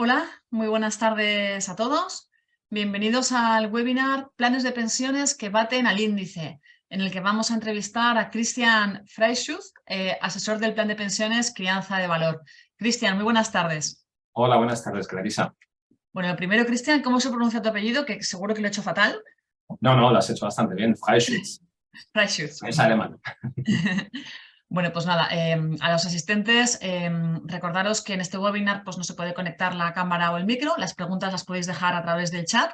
Hola, muy buenas tardes a todos. Bienvenidos al webinar Planes de pensiones que baten al índice, en el que vamos a entrevistar a Christian Freischutz, asesor del plan de pensiones Crianza de Valor. Christian, muy buenas tardes. Hola, buenas tardes, Clarisa. Bueno, lo primero, Christian, ¿cómo se pronuncia tu apellido? Que seguro que lo he hecho fatal. No, lo has hecho bastante bien. Freischutz. Freischutz. Es alemán. Bueno, pues nada, a los asistentes, recordaros que en este webinar pues, no se puede conectar la cámara o el micro, las preguntas las podéis dejar a través del chat.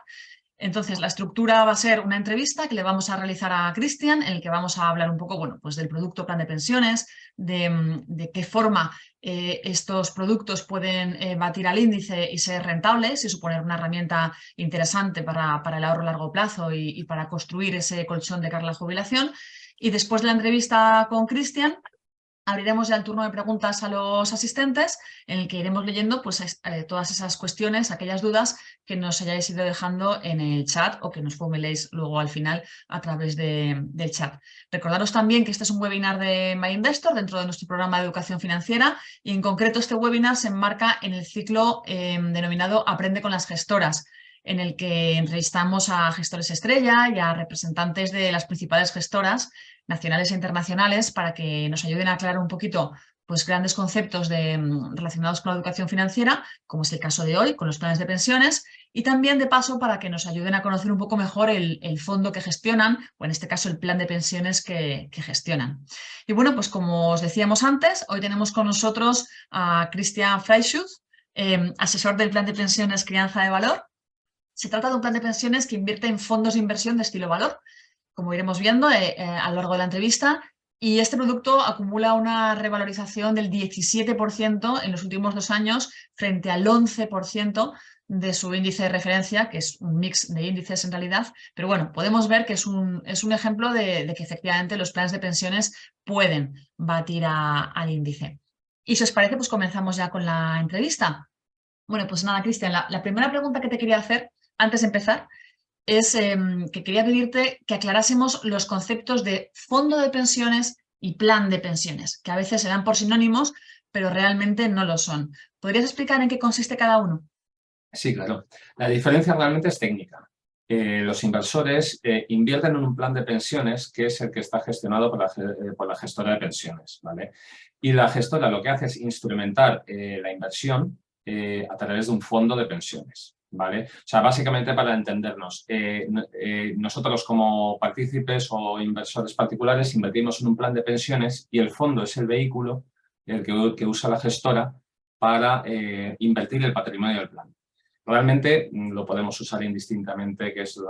Entonces, la estructura va a ser una entrevista que le vamos a realizar a Christian, en el que vamos a hablar un poco, bueno, pues del producto plan de pensiones, de qué forma estos productos pueden batir al índice y ser rentables y suponer una herramienta interesante para el ahorro a largo plazo y para construir ese colchón de cara a la jubilación. Y después de la entrevista con Christian, abriremos ya el turno de preguntas a los asistentes, en el que iremos leyendo pues, todas esas cuestiones, aquellas dudas que nos hayáis ido dejando en el chat o que nos formuléis luego al final a través del chat. Recordaros también que este es un webinar de MyInvestor dentro de nuestro programa de educación financiera y en concreto este webinar se enmarca en el ciclo denominado Aprende con las gestoras, en el que entrevistamos a gestores estrella y a representantes de las principales gestoras nacionales e internacionales para que nos ayuden a aclarar un poquito pues, grandes conceptos relacionados con la educación financiera, como es el caso de hoy, con los planes de pensiones, y también de paso para que nos ayuden a conocer un poco mejor el fondo que gestionan, o en este caso el plan de pensiones que gestionan. Y bueno, pues como os decíamos antes, hoy tenemos con nosotros a Christian Freischutz, asesor del plan de pensiones Crianza de Valor. Se trata de un plan de pensiones que invierte en fondos de inversión de estilo valor, como iremos viendo a lo largo de la entrevista, y este producto acumula una revalorización del 17% en los últimos 2 años frente al 11% de su índice de referencia, que es un mix de índices en realidad, pero bueno, podemos ver que es un ejemplo de que efectivamente los planes de pensiones pueden batir al índice. Y si os parece, pues comenzamos ya con la entrevista. Bueno, pues nada, Cristian, la primera pregunta que te quería hacer antes de empezar es que quería pedirte que aclarásemos los conceptos de fondo de pensiones y plan de pensiones, que a veces se dan por sinónimos, pero realmente no lo son. ¿Podrías explicar en qué consiste cada uno? Sí, claro. La diferencia realmente es técnica. Los inversores invierten en un plan de pensiones que es el que está gestionado por la gestora de pensiones, ¿vale? Y la gestora lo que hace es instrumentar la inversión a través de un fondo de pensiones, ¿vale? O sea, básicamente para entendernos, nosotros como partícipes o inversores particulares invertimos en un plan de pensiones y el fondo es el vehículo que usa la gestora para invertir el patrimonio del plan. Realmente lo podemos usar indistintamente, que es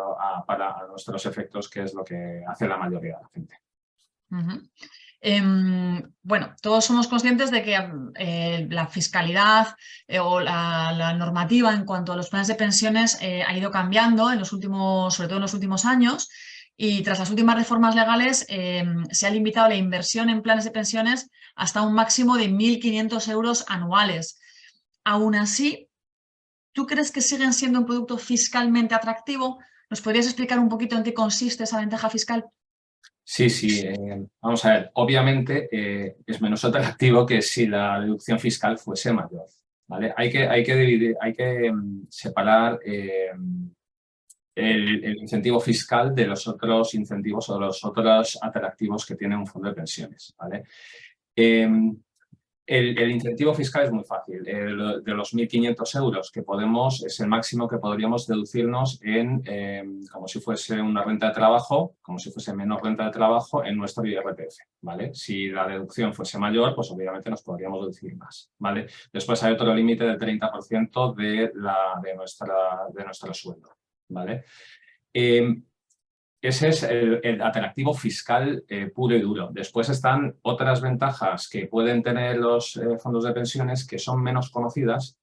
para nuestros efectos, que es lo que hace la mayoría de la gente. Bueno, todos somos conscientes de que la fiscalidad o la normativa en cuanto a los planes de pensiones ha ido cambiando en los últimos, sobre todo en los últimos años, y tras las últimas reformas legales se ha limitado la inversión en planes de pensiones hasta un máximo de 1.500 euros anuales. Aún así, ¿tú crees que siguen siendo un producto fiscalmente atractivo? ¿Nos podrías explicar un poquito en qué consiste esa ventaja fiscal? Sí, vamos a ver, obviamente es menos atractivo que si la deducción fiscal fuese mayor, ¿vale? Hay que dividir, separar el incentivo fiscal de los otros incentivos o los otros atractivos que tiene un fondo de pensiones, ¿vale? El incentivo fiscal es muy fácil. De los 1.500 euros que es el máximo que podríamos deducirnos como si fuese una renta de trabajo, como si fuese menos renta de trabajo en nuestro IRPF, ¿vale? Si la deducción fuese mayor, pues obviamente nos podríamos deducir más, ¿vale? Después hay otro límite del 30% de nuestro sueldo, ¿vale? Ese es el atractivo fiscal puro y duro. Después están otras ventajas que pueden tener los fondos de pensiones que son menos conocidas.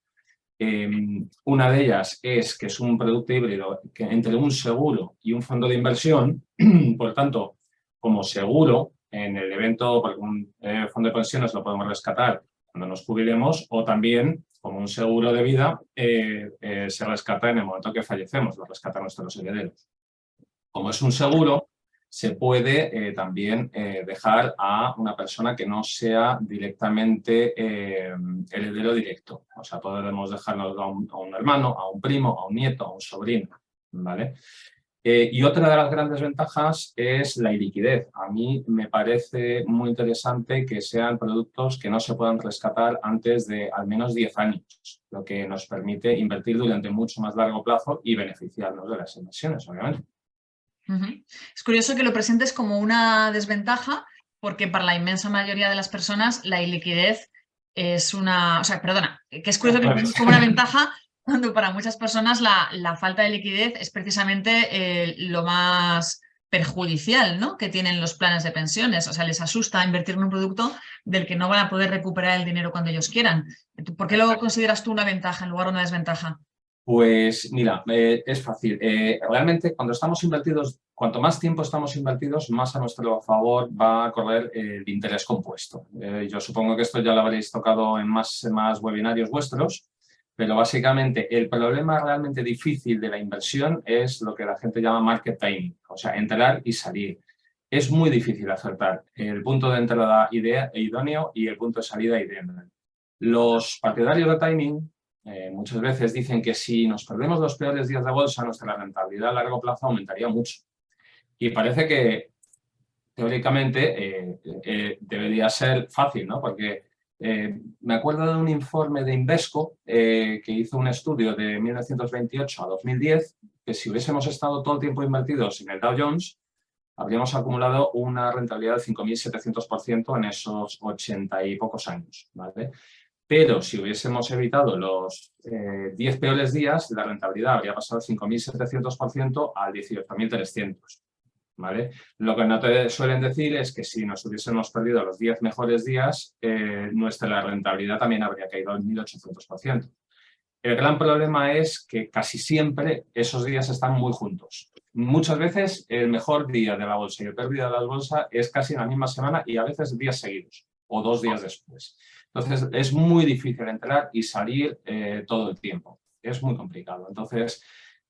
Una de ellas es que es un producto híbrido entre un seguro y un fondo de inversión. Por tanto, como seguro, en el evento, porque un fondo de pensiones lo podemos rescatar cuando nos jubilemos, o también, como un seguro de vida, se rescata en el momento que fallecemos, lo rescatan nuestros herederos. Como es un seguro, se puede también dejar a una persona que no sea directamente heredero directo. O sea, podemos dejarlo a un hermano, a un primo, a un nieto, a un sobrino, ¿vale? Y otra de las grandes ventajas es la iliquidez. A mí me parece muy interesante que sean productos que no se puedan rescatar antes de al menos 10 años, lo que nos permite invertir durante mucho más largo plazo y beneficiarnos de las inversiones, obviamente. Es curioso que lo presentes como una desventaja, porque para la inmensa mayoría de las personas la iliquidez es una... O sea, perdona, que es curioso que lo presentes como una ventaja cuando para muchas personas la falta de liquidez es precisamente lo más perjudicial, ¿no?, que tienen los planes de pensiones. O sea, les asusta invertir en un producto del que no van a poder recuperar el dinero cuando ellos quieran. ¿Por qué lo consideras tú una ventaja en lugar de una desventaja? Pues mira, es fácil. Realmente cuando estamos invertidos, cuanto más tiempo estamos invertidos, más a nuestro favor va a correr el interés compuesto. Yo supongo que esto ya lo habréis tocado en más webinarios vuestros, pero básicamente el problema realmente difícil de la inversión es lo que la gente llama market timing, o sea, entrar y salir. Es muy difícil acertar el punto de entrada idóneo y el punto de salida idóneo. Los partidarios de timing muchas veces dicen que si nos perdemos los peores días de bolsa, nuestra rentabilidad a largo plazo aumentaría mucho. Y parece que teóricamente debería ser fácil, ¿no? Porque me acuerdo de un informe de Invesco que hizo un estudio de 1928 a 2010, que si hubiésemos estado todo el tiempo invertidos en el Dow Jones, habríamos acumulado una rentabilidad del 5.700% en esos 80 y pocos años, ¿vale? Pero si hubiésemos evitado los 10 peores días, la rentabilidad habría pasado del 5.700% al 18.300%. ¿Vale? Lo que no te suelen decir es que si nos hubiésemos perdido los 10 mejores días, nuestra rentabilidad también habría caído al 1.800%. El gran problema es que casi siempre esos días están muy juntos. Muchas veces el mejor día de la bolsa y el peor día de la bolsa es casi en la misma semana y a veces días seguidos o 2 días después. Entonces es muy difícil entrar y salir todo el tiempo. Es muy complicado. Entonces,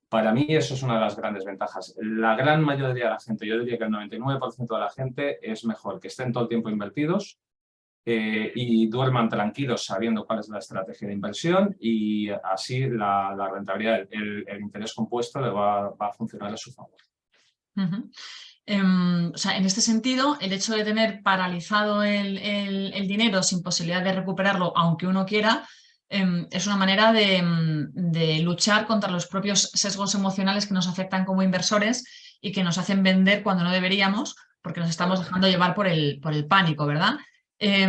para mí eso es una de las grandes ventajas. La gran mayoría de la gente, yo diría que el 99% de la gente, es mejor que estén todo el tiempo invertidos y duerman tranquilos sabiendo cuál es la estrategia de inversión y así la rentabilidad, el interés compuesto le va a funcionar a su favor. O sea, en este sentido, el hecho de tener paralizado el dinero sin posibilidad de recuperarlo, aunque uno quiera, es una manera de luchar contra los propios sesgos emocionales que nos afectan como inversores y que nos hacen vender cuando no deberíamos, porque nos estamos dejando llevar por el pánico, ¿verdad? Sí,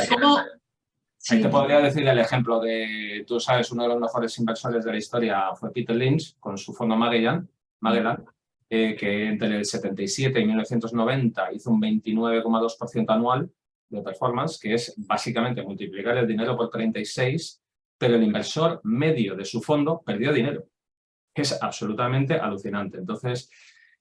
¿Cómo? ahí te Sí. podría decir el ejemplo de, tú sabes, uno de los mejores inversores de la historia fue Peter Lynch con su fondo Magellan, que entre el 77 y 1990 hizo un 29,2% anual de performance, que es básicamente multiplicar el dinero por 36, pero el inversor medio de su fondo perdió dinero. Es absolutamente alucinante. Entonces,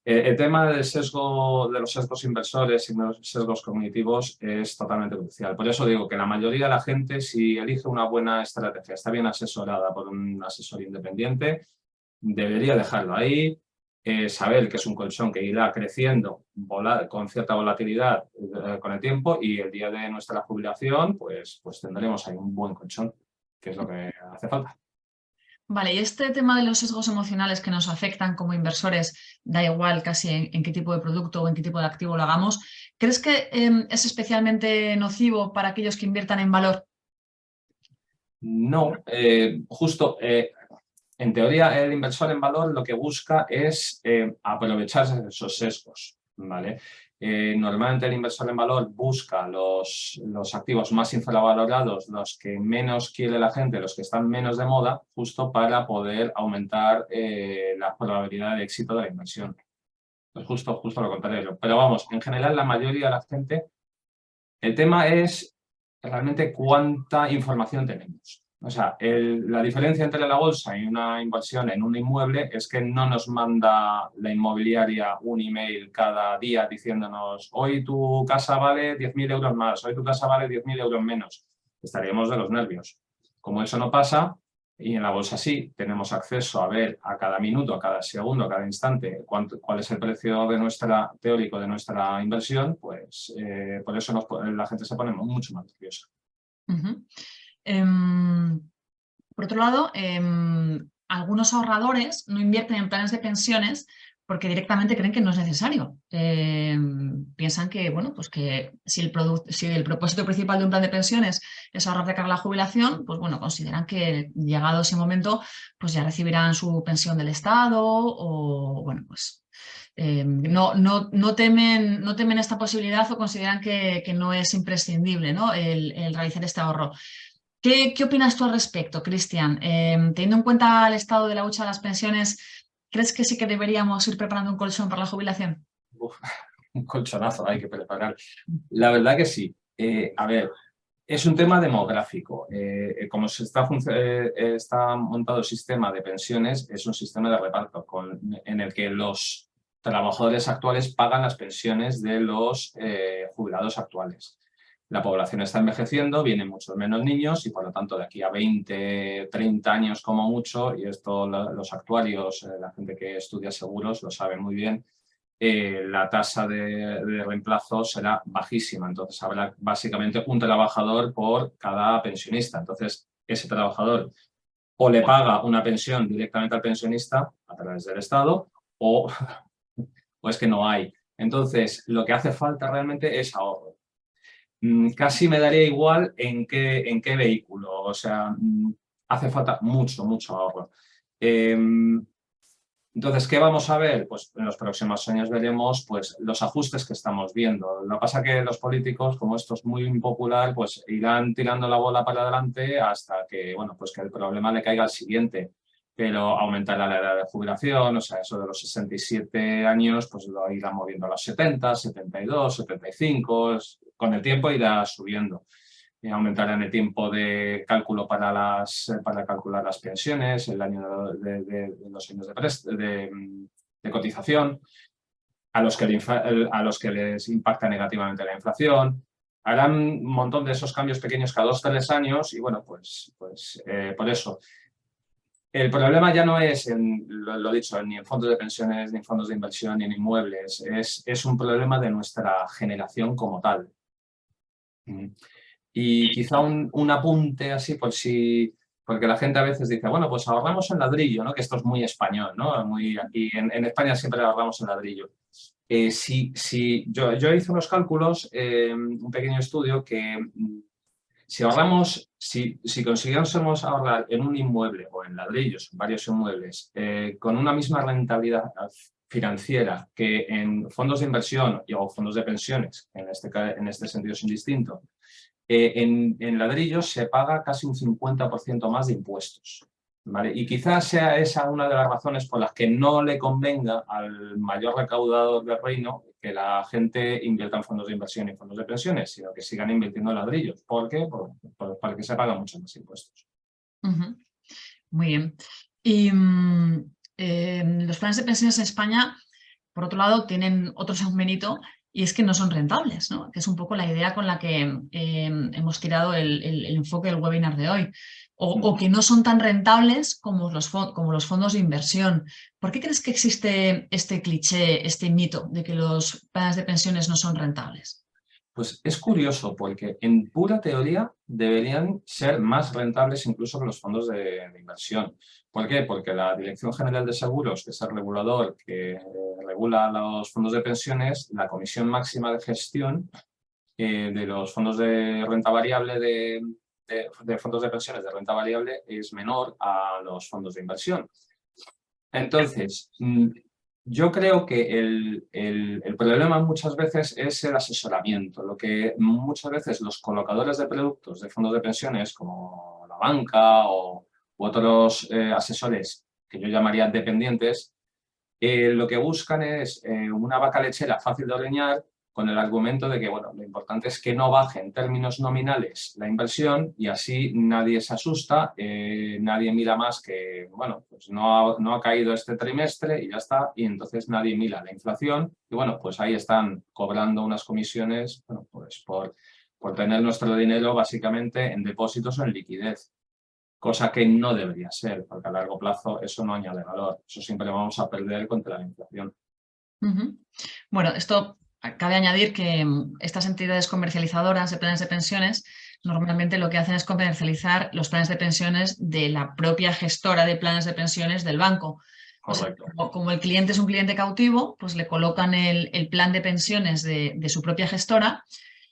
el tema del sesgo, de los sesgos inversores y de los sesgos cognitivos es totalmente crucial. Por eso digo que la mayoría de la gente, si elige una buena estrategia, está bien asesorada por un asesor independiente, debería dejarlo ahí, saber que es un colchón que irá creciendo con cierta volatilidad con el tiempo y el día de nuestra jubilación, pues tendremos ahí un buen colchón, que es lo que hace falta. Vale, y este tema de los sesgos emocionales que nos afectan como inversores, da igual casi en qué tipo de producto o en qué tipo de activo lo hagamos, ¿crees que es especialmente nocivo para aquellos que inviertan en valor? No, justo en teoría el inversor en valor lo que busca es aprovecharse de esos sesgos, ¿vale? Normalmente el inversor en valor busca los activos más infravalorados, los que menos quiere la gente, los que están menos de moda, justo para poder aumentar la probabilidad de éxito de la inversión. Pues justo lo contrario. Pero vamos, en general la mayoría de la gente, el tema es realmente cuánta información tenemos. O sea, la diferencia entre la bolsa y una inversión en un inmueble es que no nos manda la inmobiliaria un email cada día diciéndonos hoy tu casa vale 10.000 euros más, hoy tu casa vale 10.000 euros menos. Estaríamos de los nervios. Como eso no pasa, Y en la bolsa sí, tenemos acceso a ver a cada minuto, a cada segundo, a cada instante cuál es el precio teórico de nuestra inversión, pues por eso la gente se pone mucho más nerviosa. Uh-huh. Por otro lado, algunos ahorradores no invierten en planes de pensiones porque directamente creen que no es necesario. Piensan que, bueno, pues que si el propósito principal de un plan de pensiones es ahorrar de cara a la jubilación, pues bueno, consideran que llegado ese momento, pues ya recibirán su pensión del Estado o, bueno, pues no temen esta posibilidad o consideran que no es imprescindible, ¿no? el realizar este ahorro. ¿Qué opinas tú al respecto, Cristian? Teniendo en cuenta el estado de la hucha de las pensiones, ¿crees que sí que deberíamos ir preparando un colchón para la jubilación? Uf, un colchonazo hay que preparar. La verdad que sí. A ver, es un tema demográfico. Como está montado el sistema de pensiones, es un sistema de reparto en el que los trabajadores actuales pagan las pensiones de los jubilados actuales. La población está envejeciendo, vienen muchos menos niños y por lo tanto de aquí a 20, 30 años como mucho, y esto los actuarios, la gente que estudia seguros lo sabe muy bien, la tasa de reemplazo será bajísima. Entonces habrá básicamente un trabajador por cada pensionista. Entonces ese trabajador o le paga una pensión directamente al pensionista a través del Estado o es que no hay. Entonces lo que hace falta realmente es ahorro. Casi me daría igual en qué vehículo. O sea, hace falta mucho ahorro. Entonces, ¿qué vamos a ver? Pues en los próximos años veremos pues, los ajustes que estamos viendo. Lo que pasa es que los políticos, como esto es muy impopular, pues irán tirando la bola para adelante hasta que, bueno, pues que el problema le caiga al siguiente. Pero aumentará la edad de jubilación, o sea, eso de los 67 años, pues lo irán moviendo a los 70, 72, 75, con el tiempo irá subiendo. Aumentarán el tiempo de cálculo para calcular las pensiones, el año de los años de cotización, a los que les impacta negativamente la inflación. Harán un montón de esos cambios pequeños cada 2 o 3 años y bueno, pues por eso. El problema ya no es, lo dicho, ni en fondos de pensiones, ni en fondos de inversión, ni en inmuebles. Es un problema de nuestra generación como tal. Y quizá un apunte así porque la gente a veces dice, bueno, pues ahorramos en ladrillo, ¿no? Que esto es muy español, ¿no? Aquí en España siempre ahorramos en ladrillo. Yo hice unos cálculos, un pequeño estudio que si ahorramos, si consiguiéramos ahorrar en un inmueble o en ladrillos, en varios inmuebles, con una misma rentabilidad financiera que en fondos de inversión o fondos de pensiones, en este sentido es indistinto, en ladrillos se paga casi un 50% más de impuestos. ¿Vale? Y quizás sea esa una de las razones por las que no le convenga al mayor recaudador del reino que la gente invierta en fondos de inversión y fondos de pensiones, sino que sigan invirtiendo en ladrillos. ¿Por qué? Para que se pagan muchos más impuestos. Uh-huh. Muy bien. Y los planes de pensiones en España, por otro lado, tienen otro segmento y es que no son rentables, ¿no? Que es un poco la idea con la que hemos tirado el enfoque del webinar de hoy. O que no son tan rentables como los fondos de inversión. ¿Por qué crees que existe este cliché, este mito de que los planes de pensiones no son rentables? Pues es curioso porque en pura teoría deberían ser más rentables incluso que los fondos de inversión. ¿Por qué? Porque la Dirección General de Seguros, que es el regulador que regula los fondos de pensiones, la comisión máxima de gestión de los fondos de renta variable de fondos de pensiones de renta variable es menor a los fondos de inversión. Entonces, yo creo que el problema muchas veces es el asesoramiento, lo que muchas veces los colocadores de productos de fondos de pensiones como la banca u otros asesores que yo llamaría dependientes, lo que buscan es una vaca lechera fácil de ordeñar con el argumento de que bueno, lo importante es que no baje en términos nominales la inversión y así nadie se asusta, nadie mira más que, bueno, pues no ha caído este trimestre y ya está, y entonces nadie mira la inflación y bueno, pues ahí están cobrando unas comisiones, bueno, pues por tener nuestro dinero básicamente en depósitos o en liquidez. cosa que no debería ser, porque a largo plazo eso no añade valor. Eso siempre vamos a perder contra la inflación. Bueno, esto cabe añadir que estas entidades comercializadoras de planes de pensiones normalmente lo que hacen es comercializar los planes de pensiones de la propia gestora de planes de pensiones del banco. Correcto. O sea, como el cliente es un cliente cautivo, pues le colocan el plan de pensiones de su propia gestora.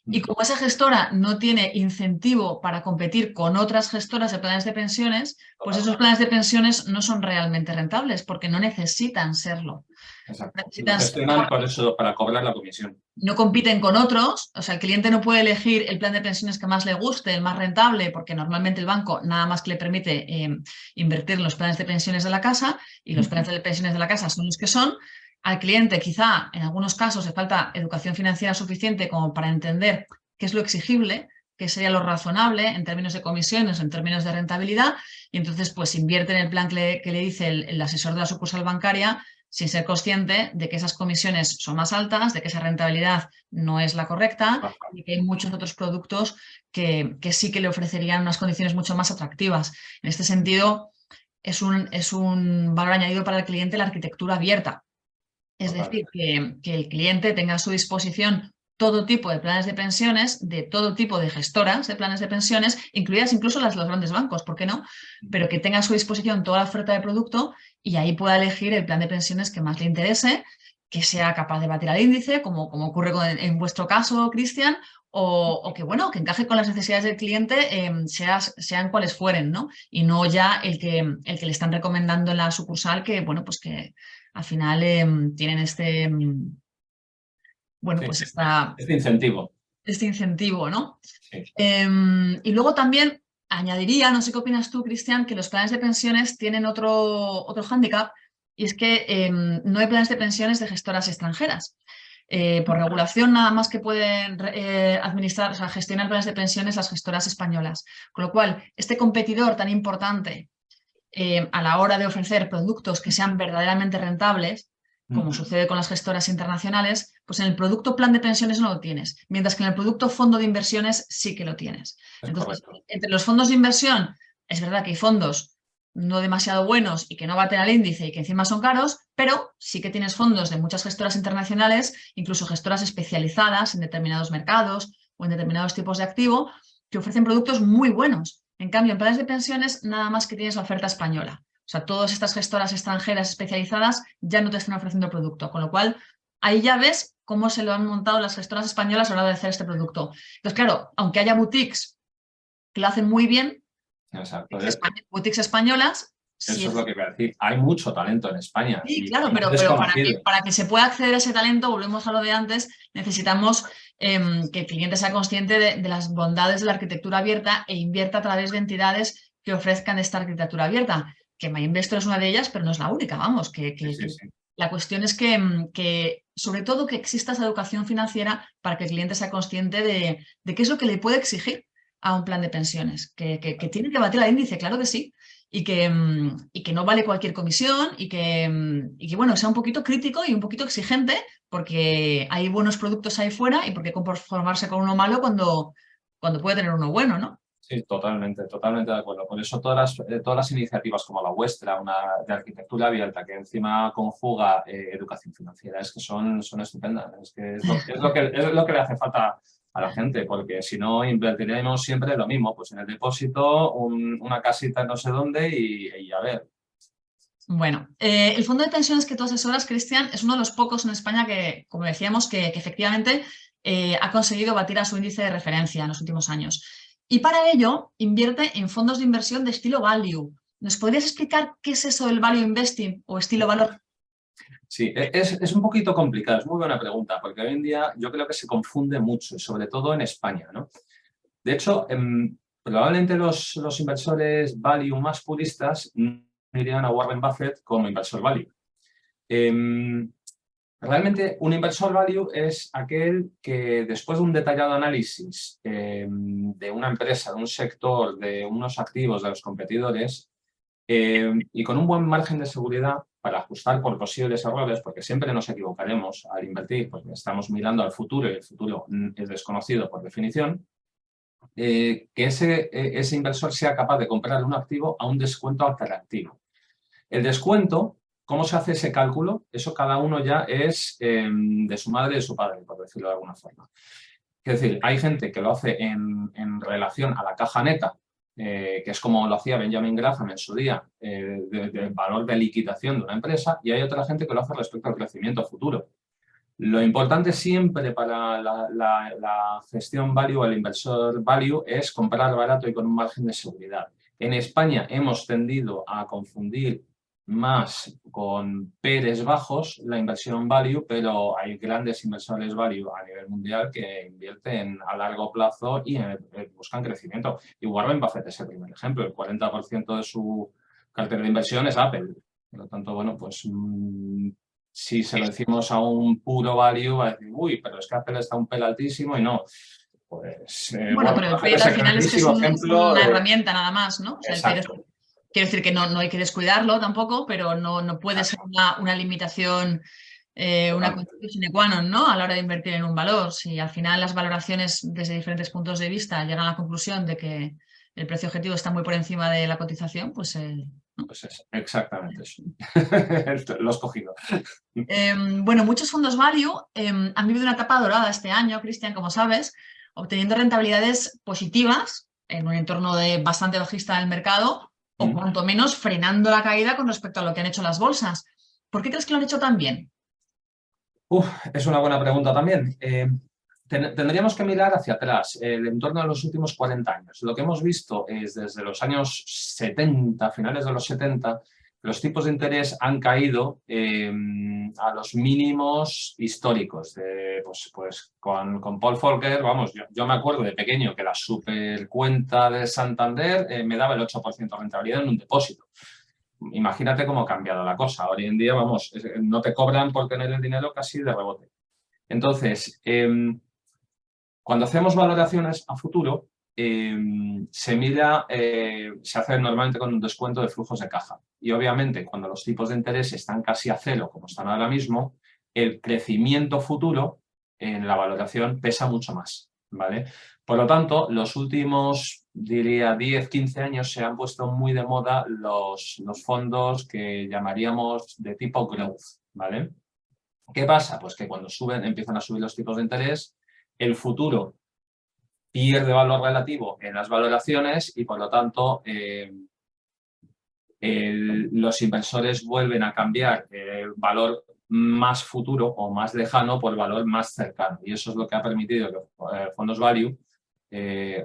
Y como esa gestora no tiene incentivo para competir con otras gestoras de planes de pensiones, pues esos planes de pensiones no son realmente rentables porque no necesitan serlo. Exacto. Lo Necesitan ser, gestionan por eso, para cobrar la comisión. no compiten con otros, o sea, el cliente no puede elegir el plan de pensiones que más le guste, el más rentable, porque normalmente el banco nada más que le permite invertir en los planes de pensiones de la casa y los planes de pensiones de la casa son los que son. Al cliente quizá en algunos casos le falta educación financiera suficiente como para entender qué es lo exigible, qué sería lo razonable en términos de comisiones, en términos de rentabilidad, y entonces pues invierte en el plan que le dice el asesor de la sucursal bancaria sin ser consciente de que esas comisiones son más altas, de que esa rentabilidad no es la correcta y que hay muchos otros productos que sí que le ofrecerían unas condiciones mucho más atractivas. En este sentido, es un valor añadido para el cliente la arquitectura abierta. Es decir, que el cliente tenga a su disposición todo tipo de planes de pensiones, de todo tipo de gestoras de planes de pensiones, incluidas incluso las de los grandes bancos, ¿por qué no? Pero que tenga a su disposición toda la oferta de producto y ahí pueda elegir el plan de pensiones que más le interese, que sea capaz de batir al índice, como ocurre en vuestro caso, Cristian, o que, bueno, que encaje con las necesidades del cliente, sean cuales fueren, ¿no? Y no ya el que le están recomendando en la sucursal, que, bueno, pues que al final tienen bueno, Sí, pues este incentivo. este incentivo, ¿no? Sí. Y luego también añadiría, no sé qué opinas tú, Cristian, que los planes de pensiones tienen otro hándicap, y es que no hay planes de pensiones de gestoras extranjeras. Por regulación, nada más que pueden administrar, o sea, gestionar planes de pensiones las gestoras españolas. Con lo cual, este competidor tan importante a la hora de ofrecer productos que sean verdaderamente rentables, como sucede con las gestoras internacionales, pues en el producto plan de pensiones no lo tienes, mientras que en el producto fondo de inversiones sí que lo tienes. Entonces, entre los fondos de inversión, es verdad que hay fondos no demasiado buenos y que no baten al índice y que encima son caros, pero sí que tienes fondos de muchas gestoras internacionales, incluso gestoras especializadas en determinados mercados o en determinados tipos de activo, que ofrecen productos muy buenos. En cambio, en planes de pensiones, nada más que tienes la oferta española. O sea, todas estas gestoras extranjeras especializadas ya no te están ofreciendo producto, con lo cual ahí ya ves cómo se lo han montado las gestoras españolas a la hora de hacer este producto. Entonces, claro, aunque haya boutiques que lo hacen muy bien, exacto, boutiques españolas, eso es lo que iba a decir. Hay mucho talento en España. sí, y claro, pero para que se pueda acceder a ese talento, volvemos a lo de antes, necesitamos que el cliente sea consciente de las bondades de la arquitectura abierta e invierta a través de entidades que ofrezcan esta arquitectura abierta. Que MyInvestor es una de ellas, pero no es la única, vamos. Sí. La cuestión es que, sobre todo, que exista esa educación financiera para que el cliente sea consciente de qué es lo que le puede exigir a un plan de pensiones. Que tiene que batir al índice, claro que sí. Y que no vale cualquier comisión y que, bueno, sea un poquito crítico y un poquito exigente porque hay buenos productos ahí fuera y por qué conformarse con uno malo cuando puede tener uno bueno, ¿no? Sí, totalmente de acuerdo. Por eso todas las iniciativas como la vuestra, una de arquitectura abierta que encima conjuga educación financiera, es que son estupendas. Es que es lo que le hace falta a la gente, porque si no invertiremos siempre lo mismo, pues en el depósito, una casita no sé dónde y a ver. Bueno, el fondo de pensiones que tú asesoras, Cristian, es uno de los pocos en España que, como decíamos, que efectivamente ha conseguido batir a su índice de referencia en los últimos años. Y para ello invierte en fondos de inversión de estilo value. ¿Nos podrías explicar qué es eso del value investing o estilo valor? Sí, es un poquito complicado, es muy buena pregunta, porque hoy en día yo creo que se confunde mucho, y sobre todo en España, ¿no? De hecho, probablemente los inversores value más puristas no irían a Warren Buffett como inversor value. Realmente un inversor value es aquel que después de un detallado análisis de una empresa, de un sector, de unos activos, de los competidores, y con un buen margen de seguridad para ajustar por posibles errores, porque siempre nos equivocaremos al invertir, porque estamos mirando al futuro y el futuro es desconocido por definición, que ese inversor sea capaz de comprar un activo a un descuento atractivo. El descuento, ¿cómo se hace ese cálculo? Eso cada uno ya es de su madre y de su padre, por decirlo de alguna forma. Es decir, hay gente que lo hace en relación a la caja neta, que es como lo hacía Benjamin Graham en su día, del valor de liquidación de una empresa, y hay otra gente que lo hace respecto al crecimiento futuro. Lo importante siempre para la gestión value o el inversor value es comprar barato y con un margen de seguridad. En España hemos tendido a confundir más con PERs bajos la inversión value, pero hay grandes inversores value a nivel mundial que invierten a largo plazo y buscan crecimiento. Y Warren Buffett es el primer ejemplo. El 40% de su cartera de inversión es Apple. Por lo tanto, bueno, pues si se lo decimos a un puro value, va a decir, uy, pero es que Apple está un pelín altísimo y no. Pues, Bueno, pero el PER al final es que es ejemplo una herramienta nada más, ¿no? O sea, el PER exacto. quiero decir que no hay que descuidarlo tampoco, pero no puede ser una limitación, una condición sine qua non, ¿no? A la hora de invertir en un valor. Si al final las valoraciones desde diferentes puntos de vista llegan a la conclusión de que el precio objetivo está muy por encima de la cotización, pues... ¿no? Pues es exactamente eso. Lo has cogido. Bueno, muchos fondos value han vivido una etapa dorada este año, Cristian, como sabes, obteniendo rentabilidades positivas en un entorno bastante bajista del mercado, o cuanto menos frenando la caída con respecto a lo que han hecho las bolsas. ¿Por qué crees que lo han hecho tan bien? Es una buena pregunta también. Tendríamos que mirar hacia atrás, el entorno de los últimos 40 años. Lo que hemos visto es desde los años 70, finales de los 70, los tipos de interés han caído a los mínimos históricos. Pues con Paul Volcker, vamos, yo me acuerdo de pequeño que la supercuenta de Santander me daba el 8% de rentabilidad en un depósito. Imagínate cómo ha cambiado la cosa. Hoy en día, vamos, no te cobran por tener el dinero casi de rebote. Entonces, cuando hacemos valoraciones a futuro, se mira, se hace normalmente con un descuento de flujos de caja. Y obviamente, cuando los tipos de interés están casi a cero, como están ahora mismo, el crecimiento futuro en la valoración pesa mucho más, ¿vale? Por lo tanto, los últimos, diría, 10, 15 años se han puesto muy de moda los fondos que llamaríamos de tipo growth, ¿vale? ¿Qué pasa? Pues que cuando empiezan a subir los tipos de interés, el futuro pierde valor relativo en las valoraciones y, por lo tanto, los inversores vuelven a cambiar el valor más futuro o más lejano por valor más cercano. Y eso es lo que ha permitido que fondos value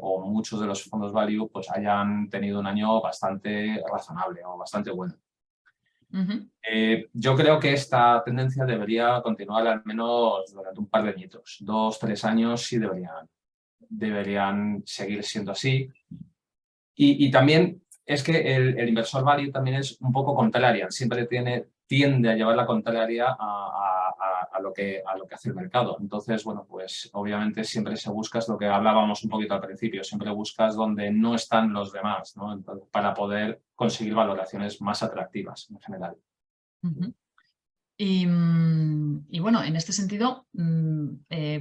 o muchos de los fondos value pues hayan tenido un año bastante razonable o bastante bueno. Yo creo que esta tendencia debería continuar al menos durante un par de añitos. 2, 3 años sí deberían seguir siendo así. Y también es que el inversor value también es un poco contraria. Siempre tiende a llevar la contraria a lo que hace el mercado. Entonces, bueno, pues obviamente siempre se busca, es lo que hablábamos un poquito al principio, siempre buscas donde no están los demás, ¿no? Entonces, para poder conseguir valoraciones más atractivas en general. Y bueno, en este sentido,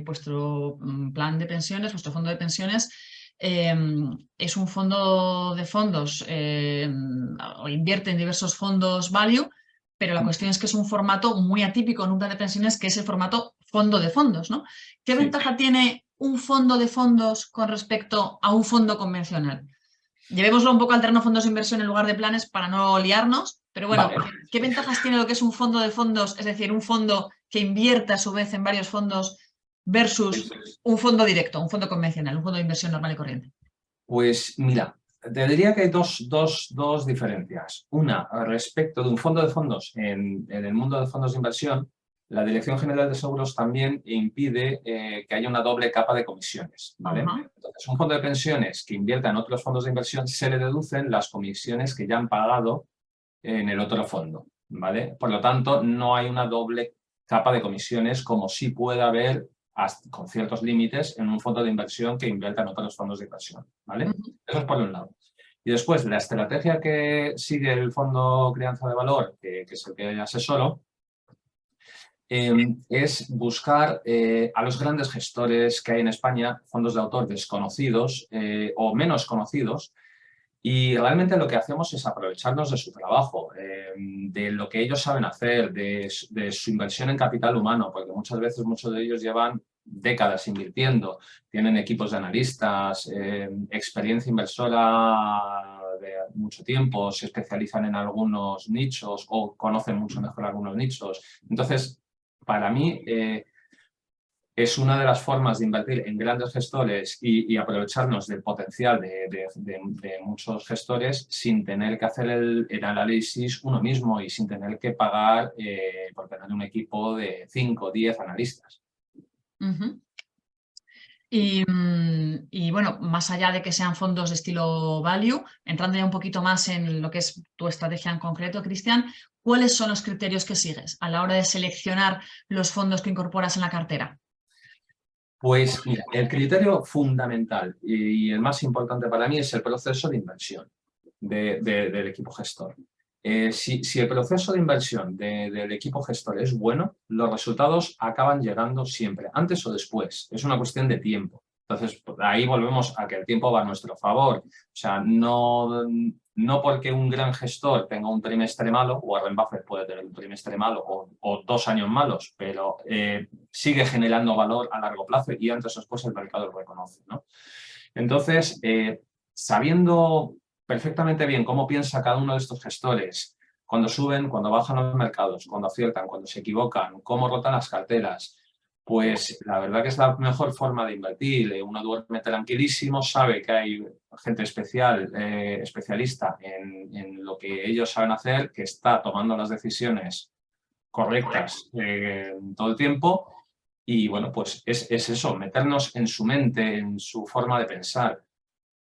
vuestro plan de pensiones, vuestro fondo de pensiones, es un fondo de fondos o invierte en diversos fondos value, pero la cuestión es que es un formato muy atípico en un plan de pensiones, que es el formato fondo de fondos, ¿no? ¿Qué ventaja tiene un fondo de fondos con respecto a un fondo convencional? Llevémoslo un poco al terreno fondos de inversión en lugar de planes para no liarnos, pero bueno, vale. ¿Qué ventajas tiene lo que es un fondo de fondos, es decir, un fondo que invierta a su vez en varios fondos versus un fondo directo, un fondo convencional, un fondo de inversión normal y corriente? Pues mira, te diría que hay dos diferencias. Una, respecto de un fondo de fondos en el mundo de fondos de inversión, la Dirección General de Seguros también impide que haya una doble capa de comisiones, ¿vale? Entonces, un fondo de pensiones que invierta en otros fondos de inversión se le deducen las comisiones que ya han pagado en el otro fondo, ¿vale? Por lo tanto, no hay una doble capa de comisiones como sí puede haber con ciertos límites en un fondo de inversión que invierta en otros fondos de inversión, ¿vale? Eso es por un lado. Y después, la estrategia que sigue el Fondo Crianza de Valor, que es el que asesoro, es buscar a los grandes gestores que hay en España, fondos de autor desconocidos o menos conocidos, y realmente lo que hacemos es aprovecharnos de su trabajo, de lo que ellos saben hacer, de su inversión en capital humano, porque muchas veces muchos de ellos llevan décadas invirtiendo, tienen equipos de analistas, experiencia inversora de mucho tiempo, se especializan en algunos nichos o conocen mucho mejor algunos nichos. Entonces, para mí, es una de las formas de invertir en grandes gestores y aprovecharnos del potencial de muchos gestores sin tener que hacer el análisis uno mismo y sin tener que pagar por tener un equipo de 5 o 10 analistas. Uh-huh. Y bueno, más allá de que sean fondos de estilo value, entrando ya un poquito más en lo que es tu estrategia en concreto, Cristian, ¿cuáles son los criterios que sigues a la hora de seleccionar los fondos que incorporas en la cartera? Pues mira, el criterio fundamental y el más importante para mí es el proceso de inversión del equipo gestor. Si el proceso de inversión del equipo gestor es bueno, los resultados acaban llegando siempre, antes o después. Es una cuestión de tiempo. Entonces, ahí volvemos a que el tiempo va a nuestro favor. O sea, no porque un gran gestor tenga un trimestre malo, Warren Buffett puede tener un trimestre malo o 2 años malos, pero sigue generando valor a largo plazo y antes o después el mercado lo reconoce, ¿no? Entonces, sabiendo perfectamente bien cómo piensa cada uno de estos gestores, cuando suben, cuando bajan los mercados, cuando aciertan, cuando se equivocan, cómo rotan las carteras, pues la verdad que es la mejor forma de invertir. Uno duerme tranquilísimo, sabe que hay gente especialista en lo que ellos saben hacer, que está tomando las decisiones correctas todo el tiempo. Y bueno, pues es eso, meternos en su mente, en su forma de pensar.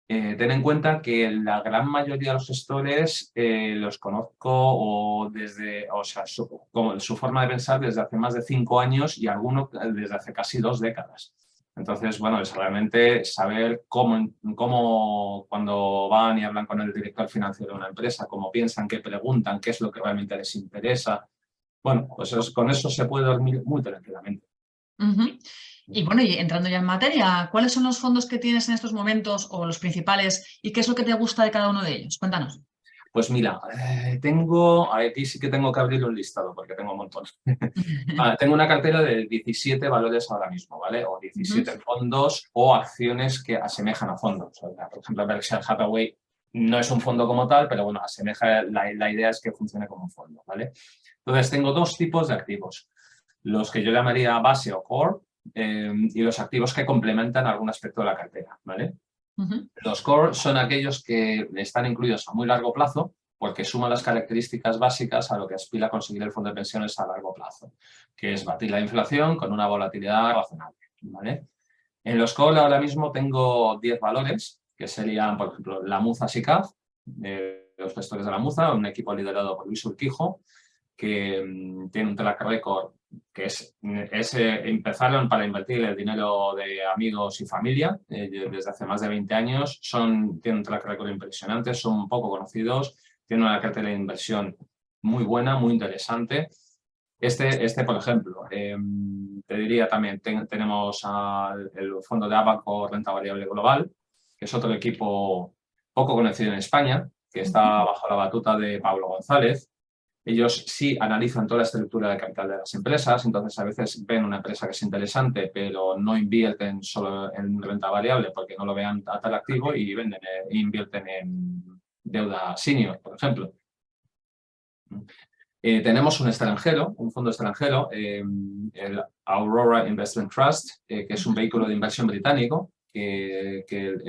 Ten en cuenta que la gran mayoría de los gestores los conozco su forma de pensar desde hace más de 5 años y algunos desde hace casi 2 décadas. Entonces, bueno, es realmente saber cómo cuando van y hablan con el director financiero de una empresa, cómo piensan, qué preguntan, qué es lo que realmente les interesa. Bueno, pues con eso se puede dormir muy tranquilamente. Uh-huh. Y bueno, y entrando ya en materia, ¿cuáles son los fondos que tienes en estos momentos o los principales y qué es lo que te gusta de cada uno de ellos? Cuéntanos. Pues mira, aquí sí que tengo que abrir un listado porque tengo un montón. Tengo una cartera de 17 valores ahora mismo, ¿vale? O 17 Uh-huh. fondos o acciones que asemejan a fondos. O sea, por ejemplo, Berkshire Hathaway no es un fondo como tal, pero bueno, la idea es que funcione como un fondo, ¿vale? Entonces, tengo 2 tipos de activos. Los que yo llamaría base o core y los activos que complementan algún aspecto de la cartera, ¿vale? Uh-huh. Los core son aquellos que están incluidos a muy largo plazo porque suman las características básicas a lo que aspira a conseguir el fondo de pensiones a largo plazo, que es batir la inflación con una volatilidad razonable, ¿vale? En los core ahora mismo tengo 10 valores, que serían, por ejemplo, la Muza SICAV, los gestores de la Muza, un equipo liderado por Luis Urquijo, que tiene un track record que empezaron para invertir el dinero de amigos y familia desde hace más de 20 años. Tienen un track record impresionante, son poco conocidos, tienen una cartera de inversión muy buena, muy interesante. Por ejemplo, te diría también, tenemos el fondo de Abaco Renta Variable Global, que es otro equipo poco conocido en España, que está bajo la batuta de Pablo González. Ellos sí analizan toda la estructura de capital de las empresas, entonces a veces ven una empresa que es interesante, pero no invierten solo en renta variable porque no lo vean atractivo y invierten en deuda senior, por ejemplo. Tenemos un fondo extranjero, el Aurora Investment Trust, que es un vehículo de inversión británico que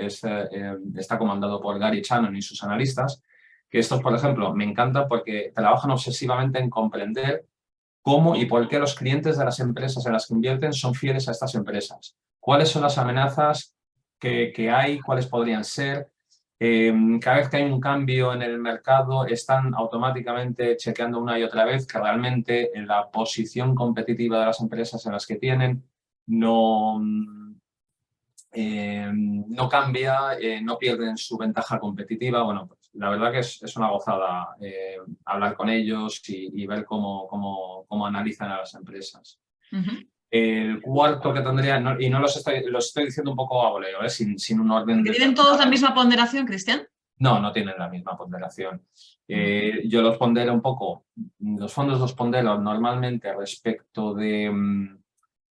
está comandado por Gary Shannon y sus analistas, que estos, por ejemplo, me encantan porque trabajan obsesivamente en comprender cómo y por qué los clientes de las empresas en las que invierten son fieles a estas empresas. ¿Cuáles son las amenazas que hay? ¿Cuáles podrían ser? Cada vez que hay un cambio en el mercado están automáticamente chequeando una y otra vez que realmente en la posición competitiva de las empresas en las que tienen no cambia, no pierden su ventaja competitiva. Bueno, pues la verdad que es una gozada hablar con ellos y ver cómo analizan a las empresas. El cuarto que tendría, y no los estoy diciendo un poco a voleo, sin un orden. ¿Tienen todos la misma ponderación, Cristian? No tienen la misma ponderación. Yo los pondero un poco, los fondos los pondero normalmente respecto de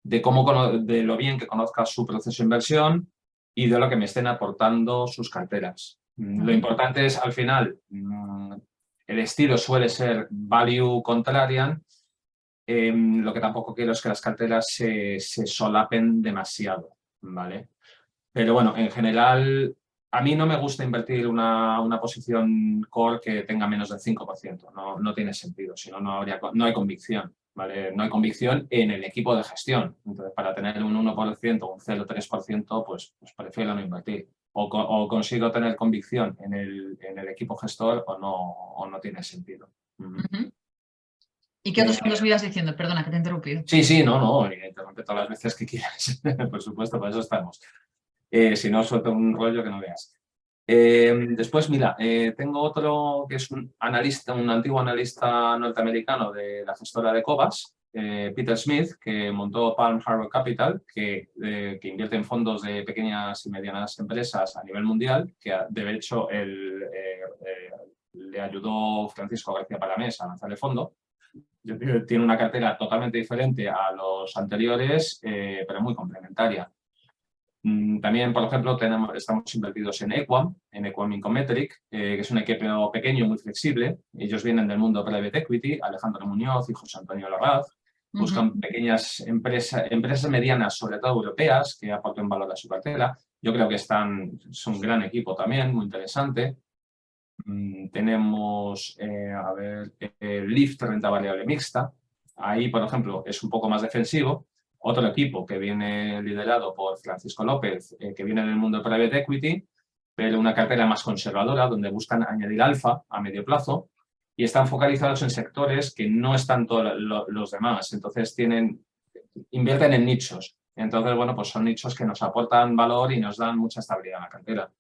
lo bien que conozca su proceso de inversión y de lo que me estén aportando sus carteras. Lo importante es, al final, el estilo suele ser value contrarian. Lo que tampoco quiero es que las carteras se solapen demasiado, ¿vale? Pero bueno, en general, a mí no me gusta invertir una posición core que tenga menos del 5%. No tiene sentido, si no, no hay convicción, ¿vale? No hay convicción en el equipo de gestión. Entonces, para tener un 1% o un 0,3%, pues prefiero no invertir. O consigo tener convicción en el equipo gestor o no tiene sentido. ¿Y qué otros fondos me ibas diciendo? Perdona, que te he interrumpido. Sí, no, interrumpe todas las veces que quieras. Por supuesto, para eso estamos. Si no, suelto un rollo que no veas. Después, mira, tengo otro que es un antiguo analista norteamericano de la gestora de Cobas, Peter Smith, que montó Palm Harbor Capital, que invierte en fondos de pequeñas y medianas empresas a nivel mundial, que de hecho le ayudó Francisco García Palamés a lanzar el fondo. Tiene una cartera totalmente diferente a los anteriores, pero muy complementaria. También, por ejemplo, estamos invertidos en Equam Incometric, que es un equipo pequeño, muy flexible. Ellos vienen del mundo private equity, Alejandro Muñoz y José Antonio Larraz. Buscan pequeñas empresas medianas, sobre todo europeas, que aporten valor a su cartera. Yo creo que es un gran equipo también, muy interesante. Tenemos, Lift, renta variable mixta. Ahí, por ejemplo, es un poco más defensivo. Otro equipo que viene liderado por Francisco López, que viene del mundo de private equity, pero una cartera más conservadora, donde buscan añadir alfa a medio plazo y están focalizados en sectores que no están todos los demás. Entonces, invierten en nichos. Entonces, bueno, pues son nichos que nos aportan valor y nos dan mucha estabilidad en la cartera.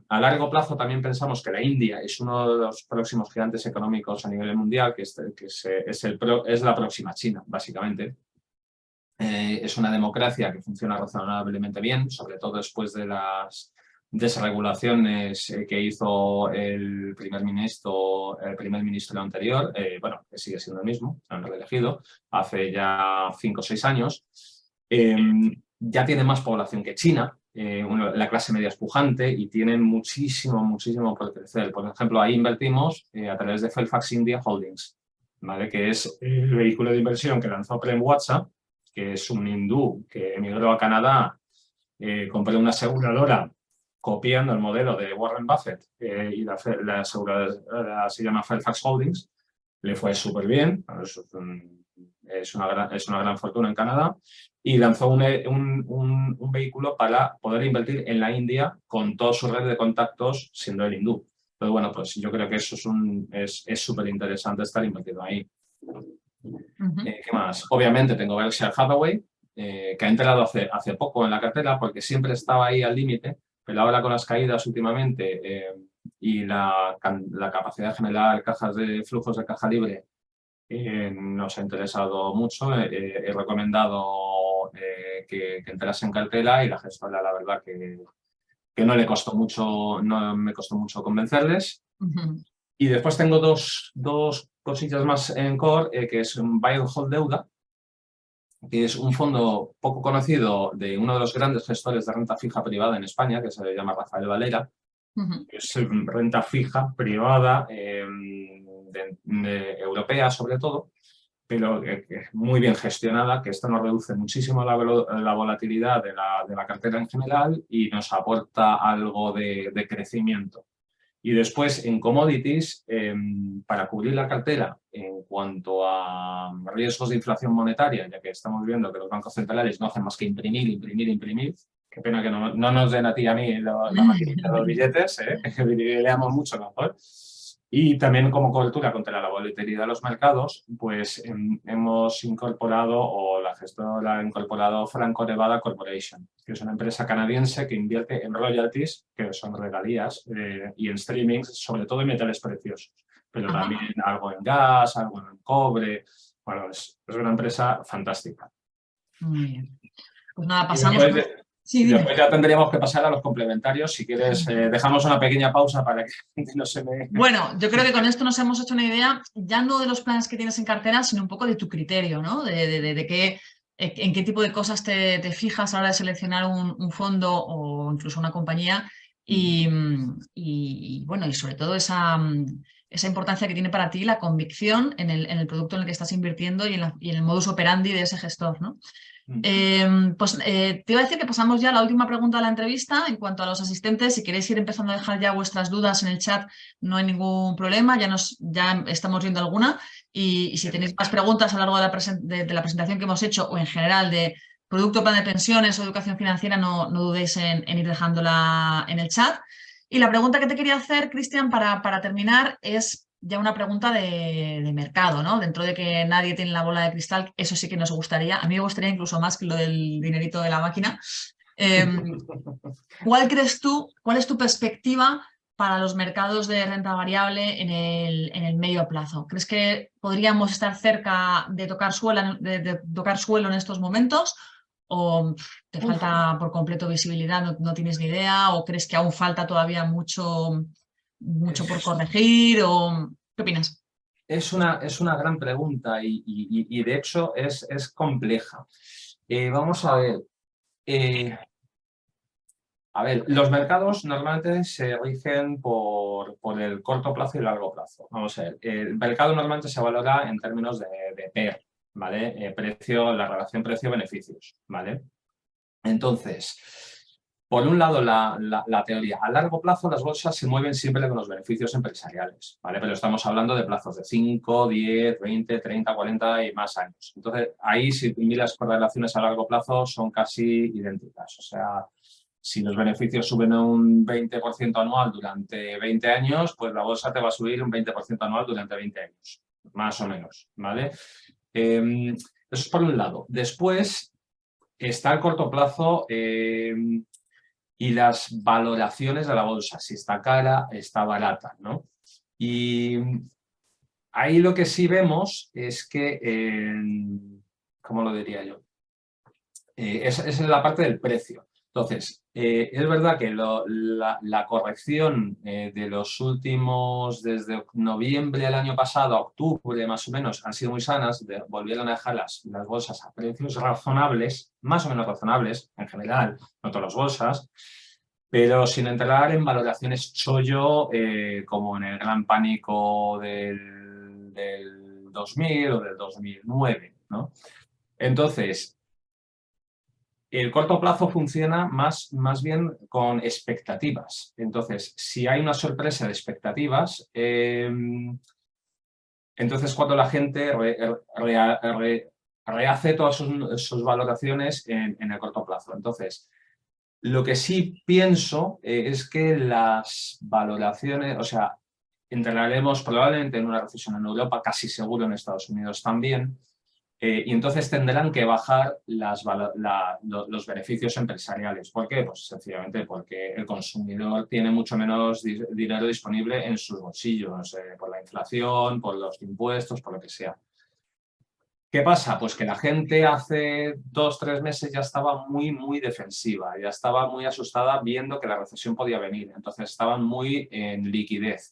A largo plazo también pensamos que la India es uno de los próximos gigantes económicos a nivel mundial, que es la próxima China, básicamente. Es una democracia que funciona razonablemente bien, sobre todo después de las desregulaciones que hizo el primer ministro anterior, que sigue siendo el mismo, se han reelegido, hace ya 5 o 6 años. Ya tiene más población que China, la clase media es pujante y tienen muchísimo por crecer. Por ejemplo, ahí invertimos a través de Fairfax India Holdings, ¿vale? Que es el vehículo de inversión que lanzó Prem Watsa, que es un hindú que emigró a Canadá, compró una aseguradora copiando el modelo de Warren Buffett y la aseguradora se llama Fairfax Holdings, le fue súper bien, es una gran fortuna en Canadá, y lanzó un vehículo para poder invertir en la India con toda su red de contactos siendo el hindú. Pero bueno, pues yo creo que eso es súper interesante estar invertido ahí. ¿Qué más? Obviamente tengo Berkshire Hathaway, que ha entrado hace poco en la cartera porque siempre estaba ahí al límite, pero ahora con las caídas últimamente y la capacidad de generar flujos de caja libre nos ha interesado mucho. He recomendado que entrase en cartera y la gestora, la verdad que no me costó mucho convencerles. Y después tengo dos cosillas más en core, que es un Buy and Hold Deuda, que es un fondo poco conocido de uno de los grandes gestores de renta fija privada en España, que se llama Rafael Valera, que es renta fija privada europea sobre todo, pero muy bien gestionada, que esto nos reduce muchísimo la volatilidad de la cartera en general y nos aporta algo de crecimiento. Y después, en commodities, para cubrir la cartera en cuanto a riesgos de inflación monetaria, ya que estamos viendo que los bancos centrales no hacen más que imprimir. Qué pena que no nos den a ti y a mí la maquinita de los billetes, que leamos mucho mejor. Y también como cobertura contra la volatilidad de los mercados, pues hemos incorporado, o la gestora ha incorporado Franco Nevada Corporation, que es una empresa canadiense que invierte en royalties, que son regalías, y en streaming, sobre todo en metales preciosos, pero también algo en gas, algo en cobre. Bueno, es una empresa fantástica. Muy bien. Pues nada, Y pasamos... Sí, dime. después ya tendríamos que pasar a los complementarios. Si quieres, dejamos una pequeña pausa para que no se me... Bueno, yo creo que con esto nos hemos hecho una idea, ya no de los planes que tienes en cartera, sino un poco de tu criterio, ¿no? De qué, en qué tipo de cosas te fijas a la hora de seleccionar un fondo o incluso una compañía y bueno, y sobre todo esa importancia que tiene para ti la convicción en el producto en el que estás invirtiendo y en el modus operandi de ese gestor, ¿no? Te iba a decir que pasamos ya a la última pregunta de la entrevista en cuanto a los asistentes. Si queréis ir empezando a dejar ya vuestras dudas en el chat, no hay ningún problema, ya estamos viendo alguna. Y si tenéis más preguntas a lo largo de la presentación que hemos hecho o en general de producto, plan de pensiones o educación financiera, no dudéis en ir dejándola en el chat. Y la pregunta que te quería hacer, Cristian, para terminar, es ya una pregunta de mercado, ¿no? Dentro de que nadie tiene la bola de cristal, eso sí que nos gustaría. A mí me gustaría incluso más que lo del dinerito de la máquina. ¿Cuál es tu perspectiva para los mercados de renta variable en el medio plazo? ¿Crees que podríamos estar cerca de tocar suelo en estos momentos? ¿O te falta por completo visibilidad, no tienes ni idea? ¿O crees que aún falta todavía mucho por corregir? ¿O qué opinas? Es una gran pregunta y de hecho es compleja. Vamos a ver. Los mercados normalmente se rigen por el corto plazo y el largo plazo. Vamos a ver. El mercado normalmente se valora en términos de PER, ¿vale? La relación precio-beneficios, ¿vale? Entonces, por un lado, la teoría. A largo plazo, las bolsas se mueven siempre con los beneficios empresariales, ¿vale? Pero estamos hablando de plazos de 5, 10, 20, 30, 40 y más años. Entonces, ahí, si miras las correlaciones a largo plazo, son casi idénticas. O sea, si los beneficios suben un 20% anual durante 20 años, pues la bolsa te va a subir un 20% anual durante 20 años, más o menos, ¿vale? Eso es por un lado. Después está el corto plazo y las valoraciones de la bolsa, si está cara, está barata, ¿no? Y ahí lo que sí vemos es que, ¿cómo lo diría yo? Es en la parte del precio. Entonces, es verdad que la corrección de los últimos, desde noviembre del año pasado a octubre más o menos, han sido muy sanas, volvieron a dejar las bolsas a precios razonables, más o menos razonables en general, no todas las bolsas, pero sin entrar en valoraciones chollo como en el gran pánico del 2000 o del 2009, ¿no? Entonces, el corto plazo funciona más bien con expectativas. Entonces, si hay una sorpresa de expectativas, entonces cuando la gente rehace todas sus valoraciones en el corto plazo. Entonces, lo que sí pienso es que las valoraciones, o sea, entraremos probablemente en una recesión en Europa, casi seguro en Estados Unidos también, y entonces tendrán que bajar los beneficios empresariales. ¿Por qué? Pues sencillamente porque el consumidor tiene mucho menos dinero disponible en sus bolsillos, por la inflación, por los impuestos, por lo que sea. ¿Qué pasa? Pues que la gente hace 2 o 3 meses ya estaba muy defensiva, ya estaba muy asustada viendo que la recesión podía venir, entonces estaban muy en liquidez.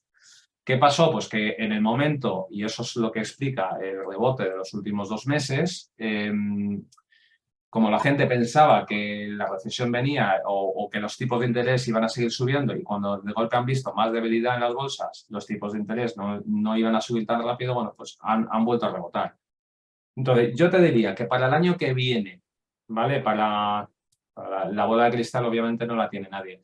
¿Qué pasó? Pues que en el momento, y eso es lo que explica el rebote de los últimos 2 meses, como la gente pensaba que la recesión venía o que los tipos de interés iban a seguir subiendo y cuando de golpe han visto más debilidad en las bolsas, los tipos de interés no iban a subir tan rápido, bueno, pues han vuelto a rebotar. Entonces, yo te diría que para el año que viene, ¿vale? Para la bola de cristal obviamente no la tiene nadie.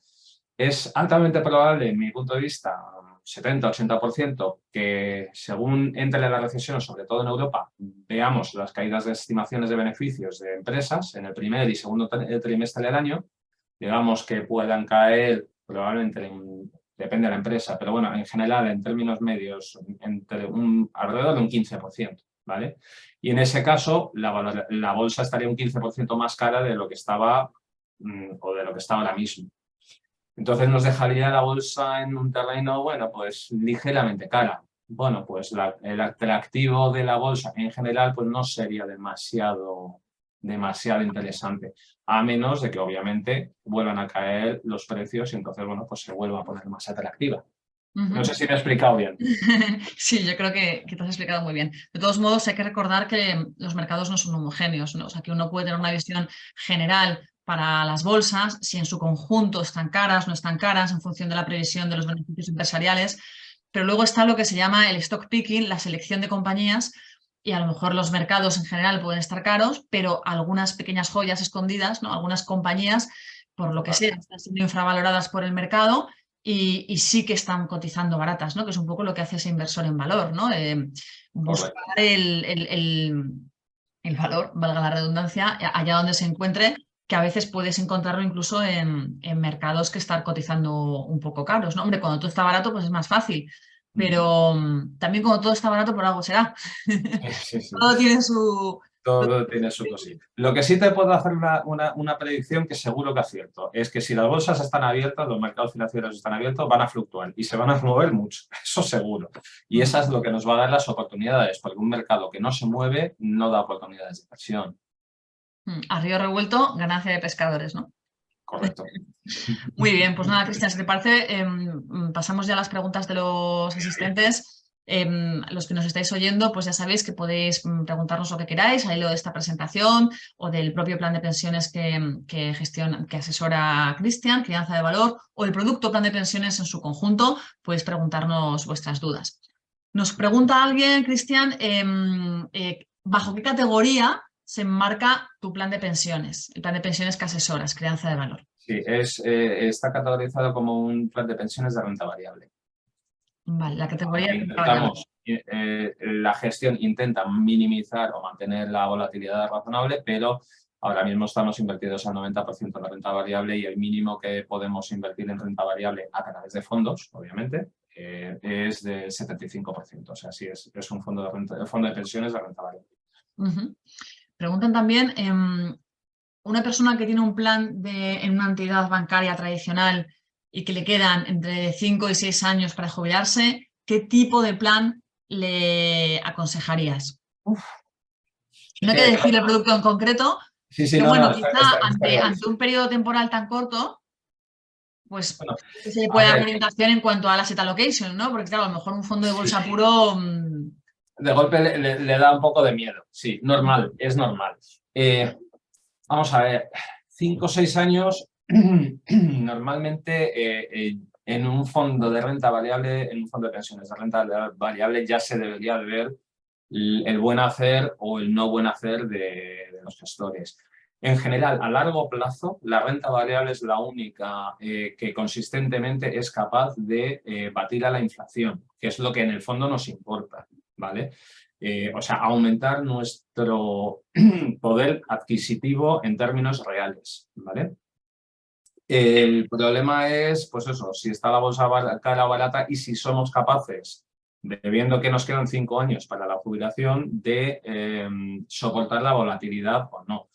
Es altamente probable, en mi punto de vista, 70-80%, que según entre la recesión, sobre todo en Europa, veamos las caídas de estimaciones de beneficios de empresas en el primer y segundo trimestre del año, digamos que puedan caer probablemente depende de la empresa, pero bueno, en general, en términos medios, alrededor de un 15%, ¿vale? Y en ese caso, la bolsa estaría un 15% más cara de lo que estaba o de lo que está ahora mismo. Entonces nos dejaría la bolsa en un terreno, bueno, pues ligeramente cara. Bueno, pues el atractivo de la bolsa en general pues no sería demasiado interesante, a menos de que obviamente vuelvan a caer los precios y entonces, bueno, pues se vuelva a poner más atractiva. No sé si me he explicado bien. Sí, yo creo que te has explicado muy bien. De todos modos, hay que recordar que los mercados no son homogéneos, ¿no? O sea, que uno puede tener una visión general para las bolsas, si en su conjunto están caras, no están caras, en función de la previsión de los beneficios empresariales, pero luego está lo que se llama el stock picking, la selección de compañías, y a lo mejor los mercados en general pueden estar caros, pero algunas pequeñas joyas escondidas, ¿no? Algunas compañías, por lo que sea, están siendo infravaloradas por el mercado y sí que están cotizando baratas, ¿no? Que es un poco lo que hace ese inversor en valor, ¿no? Buscar el valor, valga la redundancia, allá donde se encuentre, que a veces puedes encontrarlo incluso en mercados que están cotizando un poco caros, ¿no? Hombre, cuando todo está barato, pues es más fácil, pero también cuando todo está barato, por algo será. Sí, sí. Todo tiene su... Todo tiene su cosita. Lo que sí te puedo hacer una predicción que seguro que acierto, es que si las bolsas están abiertas, los mercados financieros están abiertos, van a fluctuar y se van a mover mucho, eso seguro. Y eso es lo que nos va a dar las oportunidades, porque un mercado que no se mueve no da oportunidades de inversión. A río revuelto, ganancia de pescadores, ¿no? Correcto. Muy bien, pues nada, Cristian, si te parece, pasamos ya a las preguntas de los asistentes. Los que nos estáis oyendo, pues ya sabéis que podéis preguntarnos lo que queráis, al hilo de esta presentación o del propio plan de pensiones que asesora Cristian, Crianza de Valor, o el producto plan de pensiones en su conjunto, podéis preguntarnos vuestras dudas. Nos pregunta alguien, Cristian, ¿bajo qué categoría se enmarca tu plan de pensiones? El plan de pensiones que asesoras, Crianza de Valor. Sí, está categorizado como un plan de pensiones de renta variable. Vale, la categoría La gestión intenta minimizar o mantener la volatilidad razonable, pero ahora mismo estamos invertidos al 90% en la renta variable y el mínimo que podemos invertir en renta variable a través de fondos, obviamente, es del 75%. O sea, sí, es un fondo de pensiones de renta variable. Preguntan también, una persona que tiene un plan en una entidad bancaria tradicional y que le quedan entre 5 y 6 años para jubilarse, ¿qué tipo de plan le aconsejarías? No hay que decir el producto en concreto, sí, pero no, bueno, no, quizá está ante un periodo temporal tan corto, pues bueno, se le puede dar orientación en cuanto a la asset allocation, ¿no? Porque claro, a lo mejor un fondo de bolsa puro... De golpe le da un poco de miedo, sí, normal, es normal. Vamos a ver, 5 o 6 años, normalmente en un fondo de renta variable, en un fondo de pensiones de renta variable ya se debería de ver el buen hacer o el no buen hacer de los gestores. En general, a largo plazo, la renta variable es la única que consistentemente es capaz de batir a la inflación, que es lo que en el fondo nos importa, ¿vale? O sea, aumentar nuestro poder adquisitivo en términos reales, ¿vale? El problema es, pues eso, si está la bolsa cara o barata y si somos capaces, viendo que nos quedan 5 años para la jubilación, de soportar la volatilidad o no.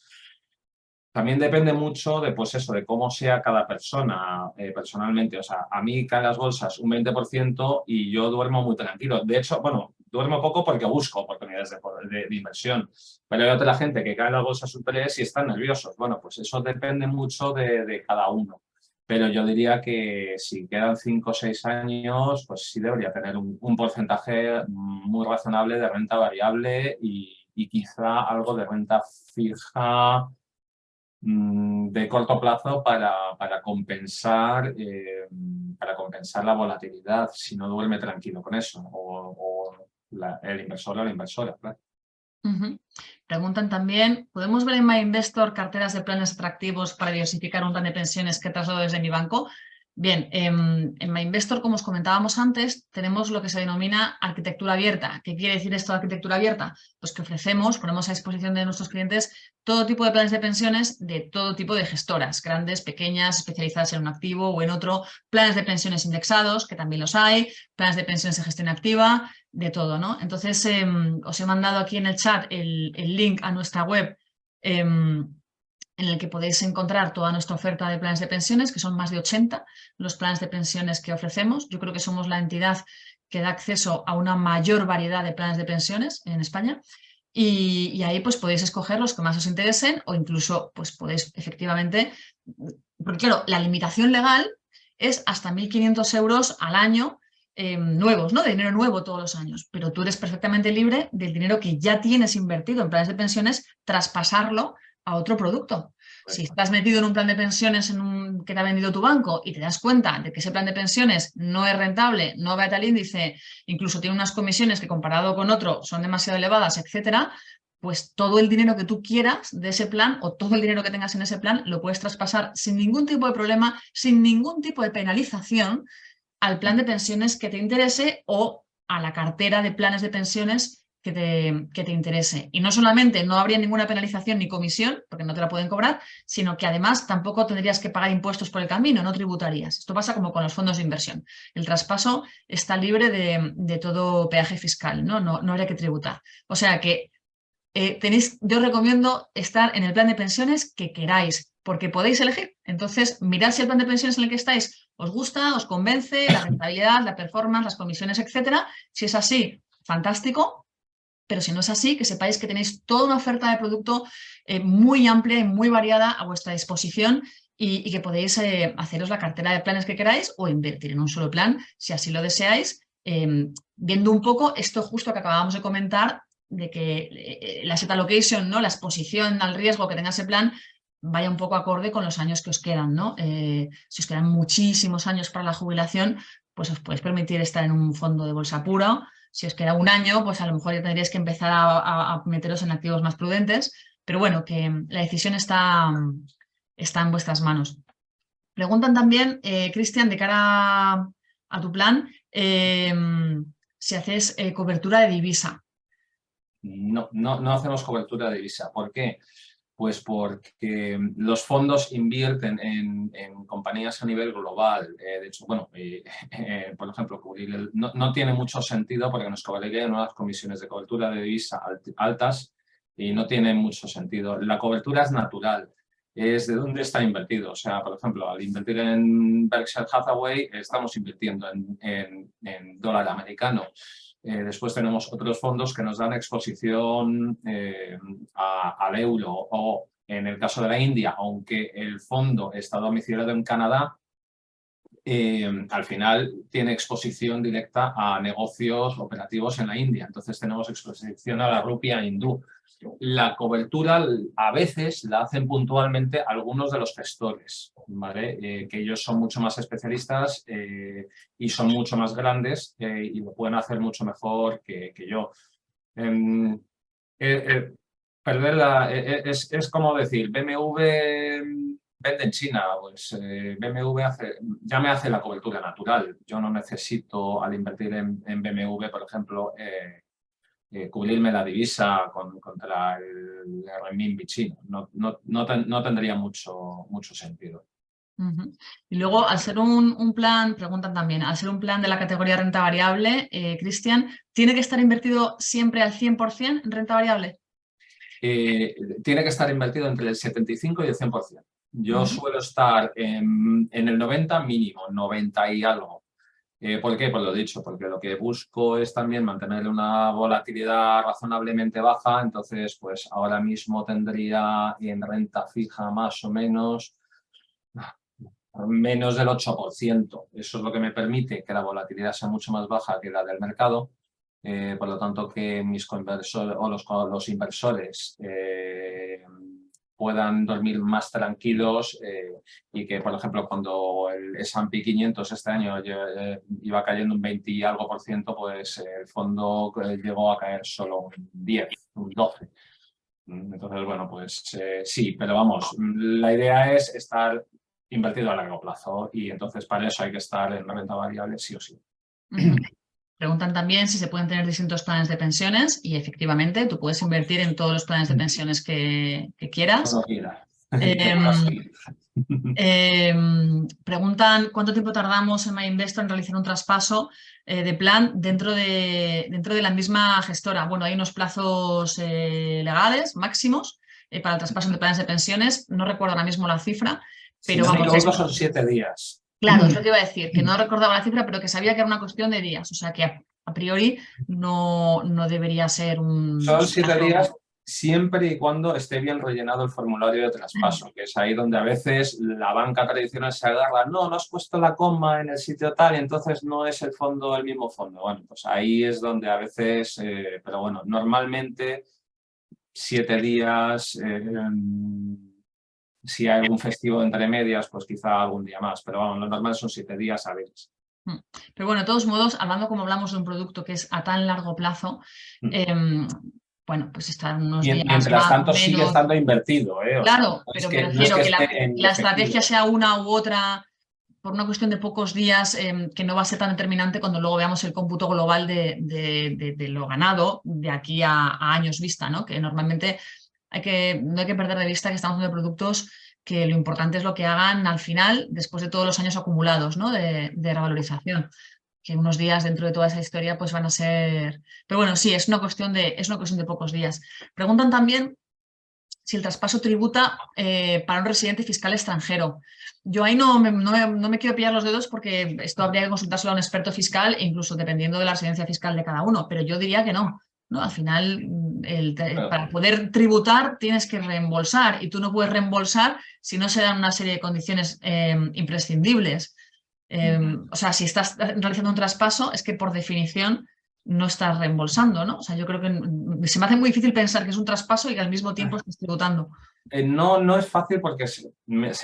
También depende mucho de, pues eso, de cómo sea cada persona personalmente. O sea, a mí caen las bolsas un 20% y yo duermo muy tranquilo. De hecho, bueno, duermo poco porque busco oportunidades de inversión. Pero hay otra gente que cae las bolsas un 3 y están nerviosos. Bueno, pues eso depende mucho de cada uno. Pero yo diría que si quedan 5 o 6 años, pues sí debería tener un porcentaje muy razonable de renta variable y quizá algo de renta fija de corto plazo para compensar la volatilidad, si no duerme tranquilo con eso, o el inversor o la inversora, claro. Preguntan también, ¿podemos ver en MyInvestor carteras de planes atractivos para diversificar un plan de pensiones que traslado desde mi banco? Bien, en MyInvestor, como os comentábamos antes, tenemos lo que se denomina arquitectura abierta. ¿Qué quiere decir esto de arquitectura abierta? Pues que ofrecemos, ponemos a disposición de nuestros clientes todo tipo de planes de pensiones de todo tipo de gestoras, grandes, pequeñas, especializadas en un activo o en otro, planes de pensiones indexados, que también los hay, planes de pensiones de gestión activa, de todo, ¿no? Entonces, os he mandado aquí en el chat el link a nuestra web, en el que podéis encontrar toda nuestra oferta de planes de pensiones, que son más de 80 los planes de pensiones que ofrecemos. Yo creo que somos la entidad que da acceso a una mayor variedad de planes de pensiones en España. Y ahí pues podéis escoger los que más os interesen o incluso pues podéis efectivamente, porque claro, la limitación legal es hasta 1.500 euros al año nuevos, ¿no? De dinero nuevo todos los años, pero tú eres perfectamente libre del dinero que ya tienes invertido en planes de pensiones, traspasarlo a otro producto. Si estás metido en un plan de pensiones que te ha vendido tu banco y te das cuenta de que ese plan de pensiones no es rentable, no va a tal índice, incluso tiene unas comisiones que comparado con otro son demasiado elevadas, etcétera, pues todo el dinero que tú quieras de ese plan o todo el dinero que tengas en ese plan lo puedes traspasar sin ningún tipo de problema, sin ningún tipo de penalización al plan de pensiones que te interese o a la cartera de planes de pensiones que te interese. Y no solamente no habría ninguna penalización ni comisión, porque no te la pueden cobrar, sino que además tampoco tendrías que pagar impuestos por el camino, no tributarías. Esto pasa como con los fondos de inversión. El traspaso está libre de todo peaje fiscal, ¿no? No habría que tributar. O sea que yo os recomiendo estar en el plan de pensiones que queráis, porque podéis elegir. Entonces, mirad si el plan de pensiones en el que estáis os gusta, os convence, la rentabilidad, la performance, las comisiones, etcétera. Si es así, fantástico. Pero si no es así, que sepáis que tenéis toda una oferta de producto muy amplia y muy variada a vuestra disposición y que podéis haceros la cartera de planes que queráis o invertir en un solo plan, si así lo deseáis, viendo un poco esto justo que acabábamos de comentar, de que la asset allocation, ¿no? La exposición al riesgo que tenga ese plan vaya un poco acorde con los años que os quedan, ¿no? Si os quedan muchísimos años para la jubilación, pues os podéis permitir estar en un fondo de bolsa pura. Si os queda un año, pues a lo mejor ya tendríais que empezar a meteros en activos más prudentes, pero bueno, que la decisión está en vuestras manos. Preguntan también, Cristian, de cara a tu plan, si haces cobertura de divisa. No hacemos cobertura de divisa. ¿Por qué? Pues porque los fondos invierten en compañías a nivel global. De hecho, bueno, por ejemplo, cubrir no tiene mucho sentido porque nos cobrarían unas comisiones de cobertura de divisa altas y no tiene mucho sentido. La cobertura es natural, es de dónde está invertido. O sea, por ejemplo, al invertir en Berkshire Hathaway estamos invirtiendo en dólar americano. Después tenemos otros fondos que nos dan exposición al euro o, en el caso de la India, aunque el fondo está domiciliado en Canadá, al final tiene exposición directa a negocios operativos en la India. Entonces tenemos exposición a la rupia hindú. La cobertura a veces la hacen puntualmente algunos de los gestores, ¿vale? Que ellos son mucho más especialistas y son mucho más grandes y lo pueden hacer mucho mejor que yo. Es como decir, BMW vende en China, pues BMW ya me hace la cobertura natural. Yo no necesito, al invertir en BMW, por ejemplo, cubrirme la divisa contra el renminbi chino. No tendría mucho sentido. Y luego, al ser un plan, preguntan también, al ser un plan de la categoría renta variable, Cristian, ¿tiene que estar invertido siempre al 100% en renta variable? Tiene que estar invertido entre el 75 y el 100%. Yo suelo estar en el 90 mínimo, 90 y algo. ¿Por qué? Pues lo dicho, porque lo que busco es también mantener una volatilidad razonablemente baja, entonces pues ahora mismo tendría en renta fija más o menos del 8%. Eso es lo que me permite que la volatilidad sea mucho más baja que la del mercado. Por lo tanto, que mis coinversores o los inversores puedan dormir más tranquilos y que, por ejemplo, cuando el S&P 500 este año iba cayendo un 20 y algo por ciento, pues el fondo llegó a caer solo un 10, un 12. Entonces, bueno, pues sí, pero vamos, la idea es estar invertido a largo plazo y entonces para eso hay que estar en renta variable sí o sí. Preguntan también si se pueden tener distintos planes de pensiones y efectivamente tú puedes invertir en todos los planes de pensiones que quieras. Todo gira. Preguntan cuánto tiempo tardamos en MyInvestor en realizar un traspaso de plan dentro de la misma gestora. Bueno, hay unos plazos legales máximos para el traspaso de planes de pensiones. No recuerdo ahora mismo la cifra, pero si no me vamos, equivoco, son 7 días. Claro, es lo que iba a decir, que no recordaba la cifra, pero que sabía que era una cuestión de días. O sea que a priori no debería ser un... Son 7 días siempre y cuando esté bien rellenado el formulario de traspaso, que es ahí donde a veces la banca tradicional se agarra, no has puesto la coma en el sitio tal y entonces no es el fondo el mismo fondo. Bueno, pues ahí es donde a veces, pero bueno, normalmente 7 días, si hay algún festivo entre medias, pues quizá algún día más, pero vamos, lo normal son 7 días hábiles. Pero bueno, de todos modos, hablando como hablamos de un producto que es a tan largo plazo, bueno, pues están unos días mientras tanto menos... sigue estando invertido, ¿eh? O claro, sea, pero me me refiero que la efectivo. estrategia sea una u otra por una cuestión de pocos días, que no va a ser tan determinante cuando luego veamos el cómputo global de lo ganado de aquí a años vista, ¿no? Que normalmente no hay que perder de vista que estamos hablando de productos que lo importante es lo que hagan al final, después de todos los años acumulados, ¿no? de revalorización. Que unos días dentro de toda esa historia pues van a ser... Pero bueno, sí, es una cuestión de pocos días. Preguntan también si el traspaso tributa para un residente fiscal extranjero. Yo ahí no me quiero pillar los dedos porque esto habría que consultárselo a un experto fiscal e incluso dependiendo de la residencia fiscal de cada uno, pero yo diría que no. ¿No? Al final, para poder tributar tienes que reembolsar y tú no puedes reembolsar si no se dan una serie de condiciones imprescindibles. O sea, si estás realizando un traspaso es que por definición no estás reembolsando, ¿no? O sea, yo creo que se me hace muy difícil pensar que es un traspaso y que al mismo tiempo estás tributando. No es fácil porque se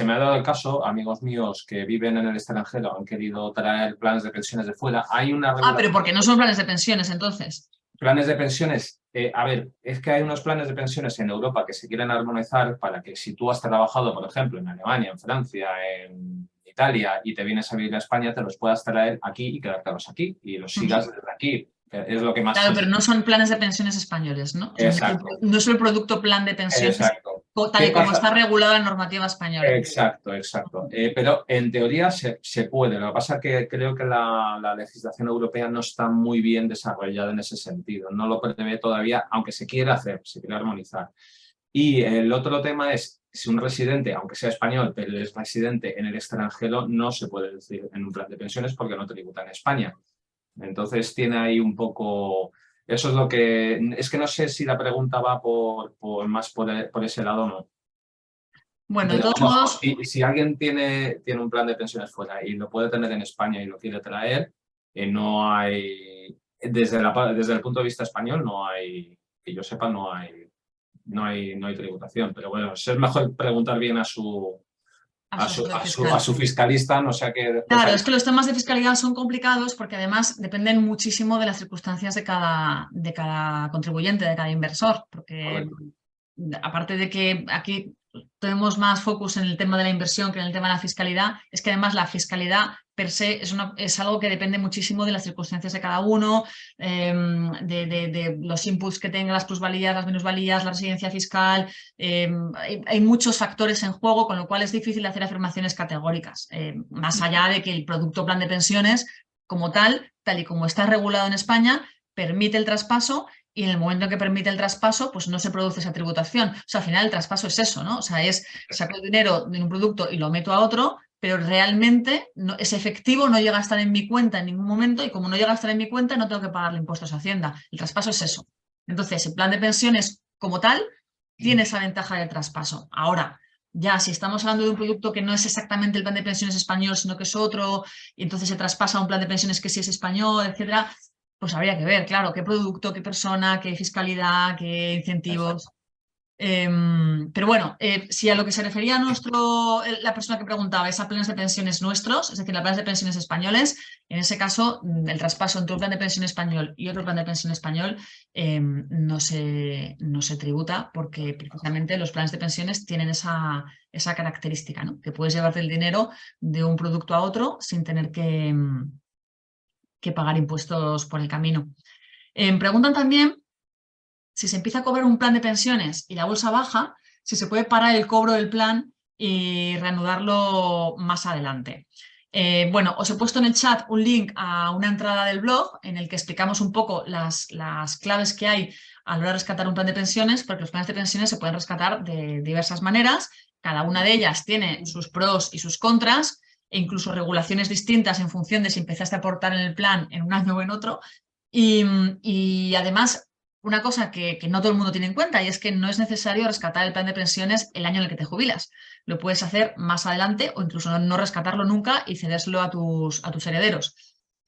me ha dado el caso, amigos míos que viven en el extranjero han querido traer planes de pensiones de fuera. Hay una regulación. Pero porque no son planes de pensiones, entonces. Planes de pensiones, a ver, es que hay unos planes de pensiones en Europa que se quieren armonizar para que si tú has trabajado, por ejemplo, en Alemania, en Francia, en Italia y te vienes a vivir a España, te los puedas traer aquí y quedártelos aquí y los sigas desde aquí. Es lo que más... Claro, pero no son planes de pensiones españoles, ¿no? O sea, no es el producto plan de pensiones. Exacto. Tal y como está regulada la normativa española. Exacto. Pero en teoría se puede. Lo que pasa es que creo que la legislación europea no está muy bien desarrollada en ese sentido. No lo prevé todavía, aunque se quiere hacer, se quiere armonizar. Y el otro tema es, si un residente, aunque sea español, pero es residente en el extranjero, no se puede decir en un plan de pensiones porque no tributa en España. Entonces tiene ahí un poco... Eso es lo que... Es que no sé si la pregunta va más por ese lado o no. Bueno, de todos modos... Si alguien tiene un plan de pensiones fuera y lo puede tener en España y lo quiere traer, no hay... Desde el punto de vista español no hay... Que yo sepa, no hay tributación. Pero bueno, es mejor preguntar bien a su fiscalista, no sea que... Claro, es que los temas de fiscalidad son complicados porque además dependen muchísimo de las circunstancias de cada contribuyente, de cada inversor, porque aparte de que aquí tenemos más focus en el tema de la inversión que en el tema de la fiscalidad, es que además la fiscalidad per se es algo que depende muchísimo de las circunstancias de cada uno, de los inputs que tenga, las plusvalías, las minusvalías, la residencia fiscal. Hay muchos factores en juego, con lo cual es difícil hacer afirmaciones categóricas, más allá de que el producto plan de pensiones como tal y como está regulado en España, permite el traspaso. Y en el momento en que permite el traspaso, pues no se produce esa tributación. O sea, al final el traspaso es eso, ¿no? O sea, es saco el dinero de un producto y lo meto a otro, pero realmente ese efectivo no llega a estar en mi cuenta en ningún momento y como no llega a estar en mi cuenta no tengo que pagarle impuestos a Hacienda. El traspaso es eso. Entonces, el plan de pensiones como tal tiene esa ventaja del traspaso. Ahora, ya si estamos hablando de un producto que no es exactamente el plan de pensiones español, sino que es otro, y entonces se traspasa a un plan de pensiones que sí es español, etcétera, pues habría que ver, claro, qué producto, qué persona, qué fiscalidad, qué incentivos. Pero bueno, si a lo que se refería la persona que preguntaba es a planes de pensiones nuestros, es decir, a planes de pensiones españoles, en ese caso el traspaso entre un plan de pensión español y otro plan de pensión español no se tributa porque precisamente los planes de pensiones tienen esa característica, ¿no? Que puedes llevarte el dinero de un producto a otro sin tener que pagar impuestos por el camino. Preguntan también si se empieza a cobrar un plan de pensiones y la bolsa baja, si se puede parar el cobro del plan y reanudarlo más adelante. Bueno, os he puesto en el chat un link a una entrada del blog en el que explicamos un poco las claves que hay a la hora de rescatar un plan de pensiones, porque los planes de pensiones se pueden rescatar de diversas maneras. Cada una de ellas tiene sus pros y sus contras e incluso regulaciones distintas en función de si empezaste a aportar en el plan en un año o en otro. Y además, una cosa que no todo el mundo tiene en cuenta y es que no es necesario rescatar el plan de pensiones el año en el que te jubilas. Lo puedes hacer más adelante o incluso no rescatarlo nunca y cedérselo a tus herederos.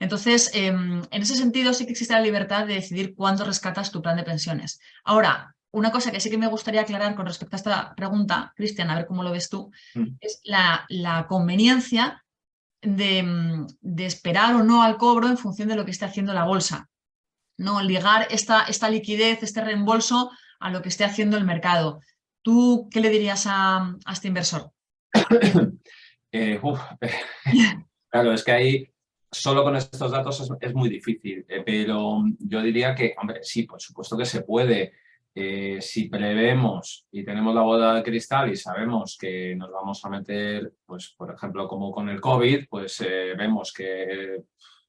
Entonces, en ese sentido sí que existe la libertad de decidir cuándo rescatas tu plan de pensiones. Ahora, una cosa que sí que me gustaría aclarar con respecto a esta pregunta, Cristian, a ver cómo lo ves tú, es la conveniencia de esperar o no al cobro en función de lo que esté haciendo la bolsa. ¿No? Ligar esta liquidez, este reembolso a lo que esté haciendo el mercado. ¿Tú qué le dirías a este inversor? Claro, es que ahí solo con estos datos es muy difícil, pero yo diría que, hombre, sí, por supuesto que se puede. Si prevemos y tenemos la bola de cristal y sabemos que nos vamos a meter, pues por ejemplo, como con el COVID, pues vemos que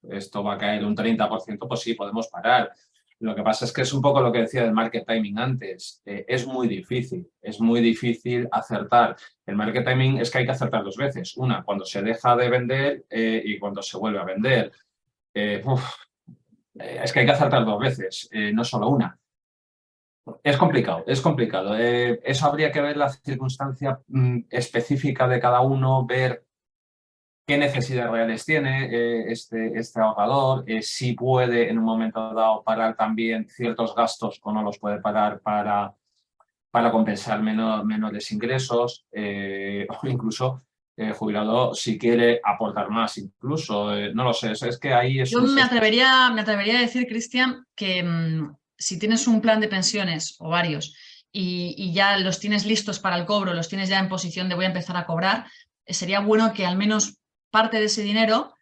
esto va a caer un 30%, pues sí, podemos parar. Lo que pasa es que es un poco lo que decía del market timing antes. Es muy difícil acertar. El market timing es que hay que acertar dos veces. Una, cuando se deja de vender y cuando se vuelve a vender. Es que hay que acertar dos veces, no solo una. Es complicado, es complicado. Eso habría que ver la circunstancia específica de cada uno, ver qué necesidades reales tiene este ahorrador, si puede en un momento dado parar también ciertos gastos o no los puede parar para compensar menores ingresos o incluso jubilado si quiere aportar más incluso, no lo sé, es que ahí es... Yo me atrevería a decir, Cristian, que si tienes un plan de pensiones o varios y ya los tienes listos para el cobro, los tienes ya en posición de voy a empezar a cobrar, sería bueno que al menos parte de ese dinero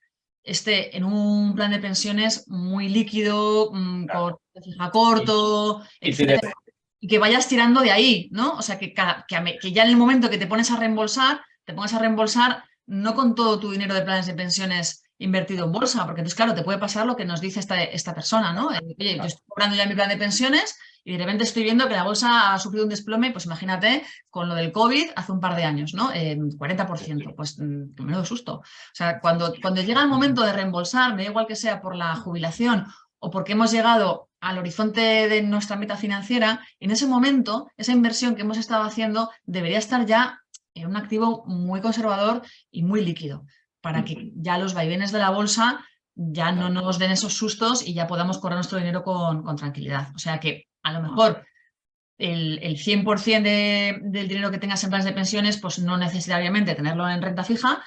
esté en un plan de pensiones muy líquido, con fija corto, etcétera, y que vayas tirando de ahí, ¿no? O sea, que ya en el momento que te pones a reembolsar, te pongas a reembolsar no con todo tu dinero de planes de pensiones invertido en bolsa, porque entonces, claro, te puede pasar lo que nos dice esta persona, ¿no? Oye, yo estoy cobrando ya mi plan de pensiones y de repente estoy viendo que la bolsa ha sufrido un desplome, pues imagínate, con lo del COVID hace un par de años, ¿no? 40%, pues menudo susto. O sea, cuando llega el momento de reembolsar, me da igual que sea por la jubilación o porque hemos llegado al horizonte de nuestra meta financiera, en ese momento, esa inversión que hemos estado haciendo debería estar ya en un activo muy conservador y muy líquido, para que ya los vaivenes de la bolsa ya no nos den esos sustos y ya podamos cobrar nuestro dinero con tranquilidad. O sea que a lo mejor el 100% del dinero que tengas en planes de pensiones, pues no necesariamente tenerlo en renta fija,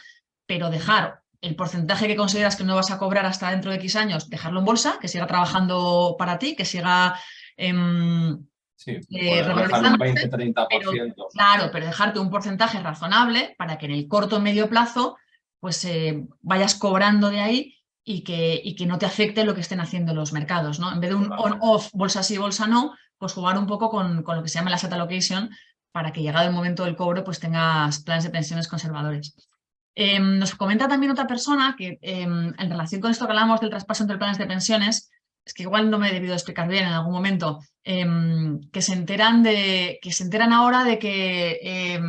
pero dejar el porcentaje que consideras que no vas a cobrar hasta dentro de X años, dejarlo en bolsa, que siga trabajando para ti, que siga revalorizando, 20-30%. Claro, pero dejarte un porcentaje razonable para que en el corto o medio plazo pues vayas cobrando de ahí y que no te afecte lo que estén haciendo los mercados, ¿no? En vez de un on-off, bolsa sí, bolsa no, pues jugar un poco con lo que se llama la asset allocation para que llegado el momento del cobro pues tengas planes de pensiones conservadores. Nos comenta también otra persona que en relación con esto que hablamos del traspaso entre planes de pensiones, es que igual no me he debido explicar bien en algún momento, que se enteran ahora de que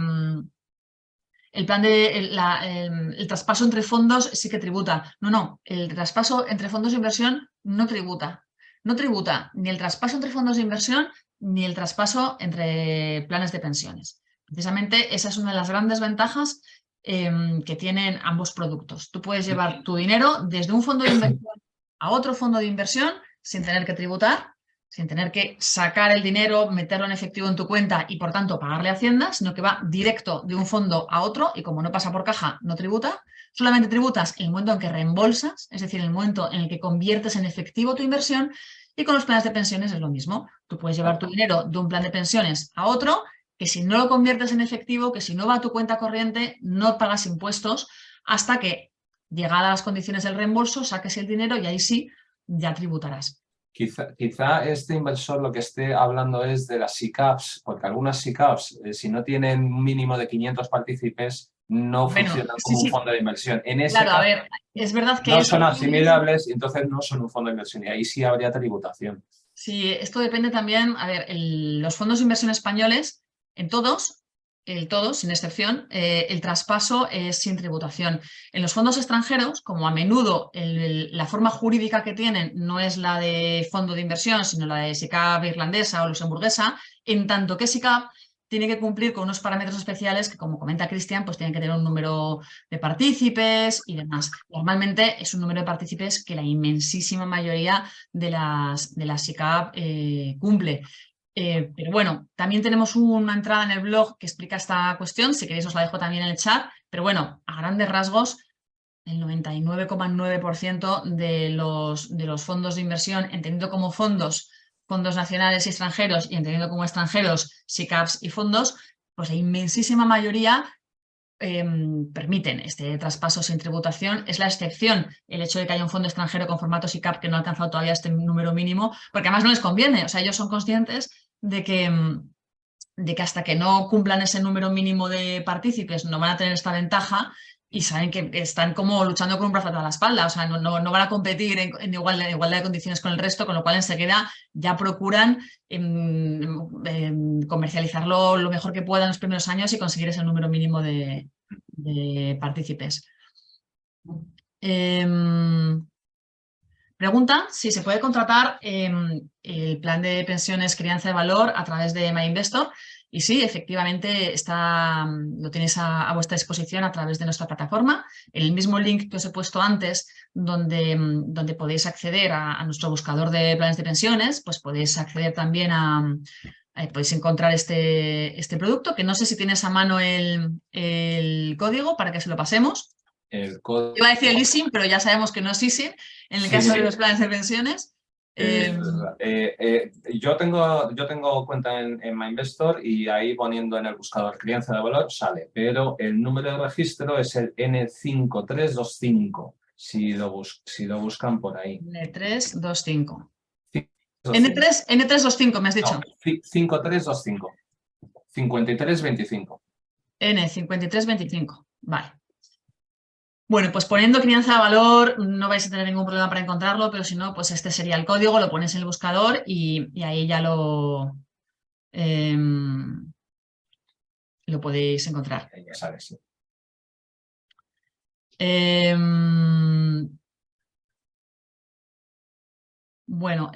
el plan el traspaso entre fondos sí que tributa. No, el traspaso entre fondos de inversión no tributa. No tributa ni el traspaso entre fondos de inversión ni el traspaso entre planes de pensiones. Precisamente esa es una de las grandes ventajas que tienen ambos productos. Tú puedes llevar tu dinero desde un fondo de inversión a otro fondo de inversión sin tener que tributar, sin tener que sacar el dinero, meterlo en efectivo en tu cuenta y por tanto pagarle a Hacienda, sino que va directo de un fondo a otro y como no pasa por caja, no tributa. Solamente tributas en el momento en que reembolsas, es decir, en el momento en el que conviertes en efectivo tu inversión, y con los planes de pensiones es lo mismo. Tú puedes llevar tu dinero de un plan de pensiones a otro, que si no lo conviertes en efectivo, que si no va a tu cuenta corriente, no pagas impuestos hasta que, llegadas las condiciones del reembolso, saques el dinero y ahí sí ya tributarás. Quizá este inversor lo que esté hablando es de las SICAVs, porque algunas SICAVs, si no tienen un mínimo de 500 partícipes, no Bueno, funcionan sí, como un sí. fondo de inversión. En ese Claro, a caso, ver, es verdad que no eso son depende. asimilables y entonces no son un fondo de inversión y ahí sí habría tributación. Sí, esto depende también, a ver, los fondos de inversión españoles, en todos, sin excepción, el traspaso es sin tributación. En los fondos extranjeros, como a menudo la forma jurídica que tienen no es la de fondo de inversión, sino la de SICAV irlandesa o luxemburguesa, en tanto que SICAV tiene que cumplir con unos parámetros especiales que, como comenta Cristian, pues tienen que tener un número de partícipes y demás. Normalmente es un número de partícipes que la inmensísima mayoría de las SICAV cumple. Pero bueno, también tenemos una entrada en el blog que explica esta cuestión, si queréis os la dejo también en el chat, pero bueno, a grandes rasgos, el 99,9% de los fondos de inversión, entendiendo como fondos nacionales y extranjeros y entendiendo como extranjeros SICAVs y fondos, pues la inmensísima mayoría permiten este traspaso sin tributación. Es la excepción el hecho de que haya un fondo extranjero con formato SICAV que no ha alcanzado todavía este número mínimo, porque además no les conviene. O sea, ellos son conscientes de que hasta que no cumplan ese número mínimo de partícipes no van a tener esta ventaja y saben que están como luchando con un brazo a la espalda. O sea, no van a competir en igualdad de condiciones con el resto, con lo cual enseguida ya procuran comercializarlo lo mejor que puedan en los primeros años y conseguir ese número mínimo de partícipes. Pregunta si se puede contratar el plan de pensiones crianza de valor a través de MyInvestor. Y sí, efectivamente lo tenéis a vuestra disposición a través de nuestra plataforma. El mismo link que os he puesto antes, donde podéis acceder a nuestro buscador de planes de pensiones, pues podéis acceder también podéis encontrar este producto, que no sé si tienes a mano el código para que se lo pasemos. El código... Iba a decir el leasing, pero ya sabemos que no es leasing en el caso de los planes de pensiones. Yo tengo cuenta en MyInvestor y ahí poniendo en el buscador crianza de valor sale, pero el número de registro es el N5325, si lo buscan por ahí. N325. N325 me has dicho. No, 5325. 5325. N5325. Vale. Bueno, pues poniendo crianza de valor no vais a tener ningún problema para encontrarlo, pero si no, pues este sería el código, lo ponéis en el buscador y ahí ya lo podéis encontrar. Ya sabes, sí. Bueno,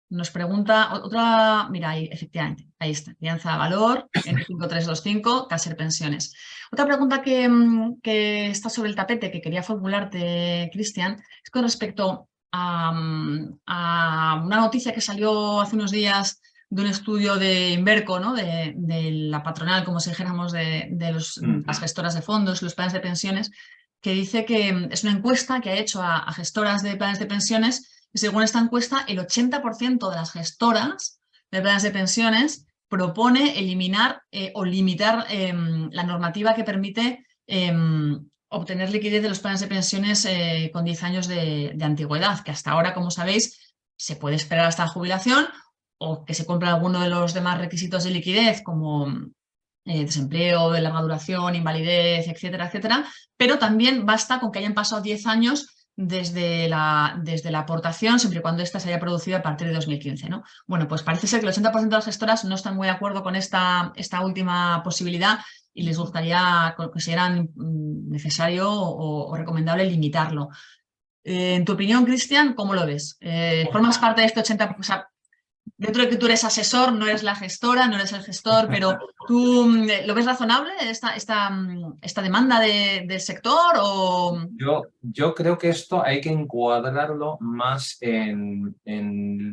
nos pregunta otra, mira, ahí, efectivamente, ahí está, crianza de valor, N5325, Caser Pensiones. Otra pregunta que está sobre el tapete que quería formularte, Cristian, es con respecto a una noticia que salió hace unos días de un estudio de Inverco, ¿no? de la patronal, como si dijéramos, de las gestoras de fondos, los planes de pensiones, que dice que es una encuesta que ha hecho a gestoras de planes de pensiones. Y según esta encuesta, el 80% de las gestoras de planes de pensiones propone eliminar o limitar la normativa que permite obtener liquidez de los planes de pensiones con 10 años de antigüedad, que hasta ahora, como sabéis, se puede esperar hasta la jubilación o que se cumpla alguno de los demás requisitos de liquidez, como desempleo de larga duración, invalidez, etcétera, etcétera, pero también basta con que hayan pasado 10 años desde la aportación, siempre y cuando ésta se haya producido a partir de 2015, ¿no? Bueno, pues parece ser que el 80% de las gestoras no están muy de acuerdo con esta última posibilidad y les gustaría, consideran necesario o recomendable limitarlo. En tu opinión, Cristian, ¿cómo lo ves? ¿Formas parte de este 80%? O sea, dentro de que tú eres asesor, no eres la gestora, no eres el gestor, pero ¿tú lo ves razonable esta demanda del sector? O... Yo creo que esto hay que encuadrarlo más en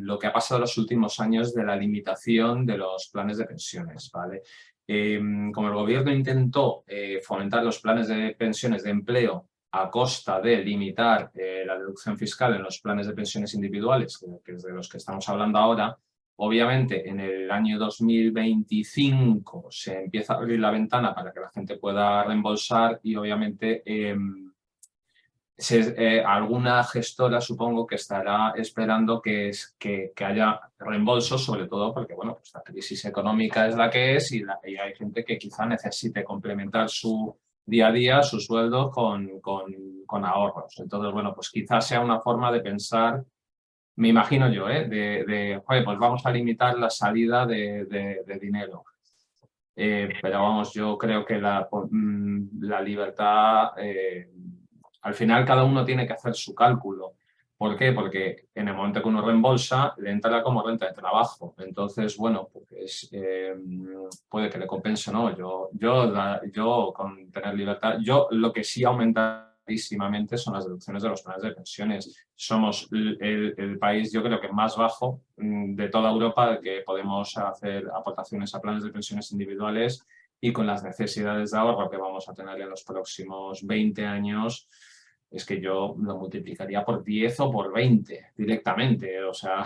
lo que ha pasado en los últimos años de la limitación de los planes de pensiones, ¿vale? Como el gobierno intentó fomentar los planes de pensiones de empleo a costa de limitar la deducción fiscal en los planes de pensiones individuales, que es de los que estamos hablando ahora, obviamente en el año 2025 se empieza a abrir la ventana para que la gente pueda reembolsar y obviamente alguna gestora supongo que estará esperando que haya reembolsos, sobre todo porque bueno, pues la crisis económica es la que es y hay gente que quizá necesite complementar su día a día, su sueldo con ahorros. Entonces, bueno, pues quizás sea una forma de pensar, me imagino yo, joder, pues vamos a limitar la salida de dinero. Pero vamos, yo creo que la libertad, al final cada uno tiene que hacer su cálculo. ¿Por qué? Porque en el momento que uno reembolsa, le entra como renta de trabajo. Entonces, bueno, pues puede que le compense o no. Yo con tener libertad, yo lo que sí aumentadísimamente son las deducciones de los planes de pensiones. Somos el país, yo creo que más bajo de toda Europa que podemos hacer aportaciones a planes de pensiones individuales y con las necesidades de ahorro que vamos a tener en los próximos 20 años, es que yo lo multiplicaría por 10 o por 20 directamente. O sea,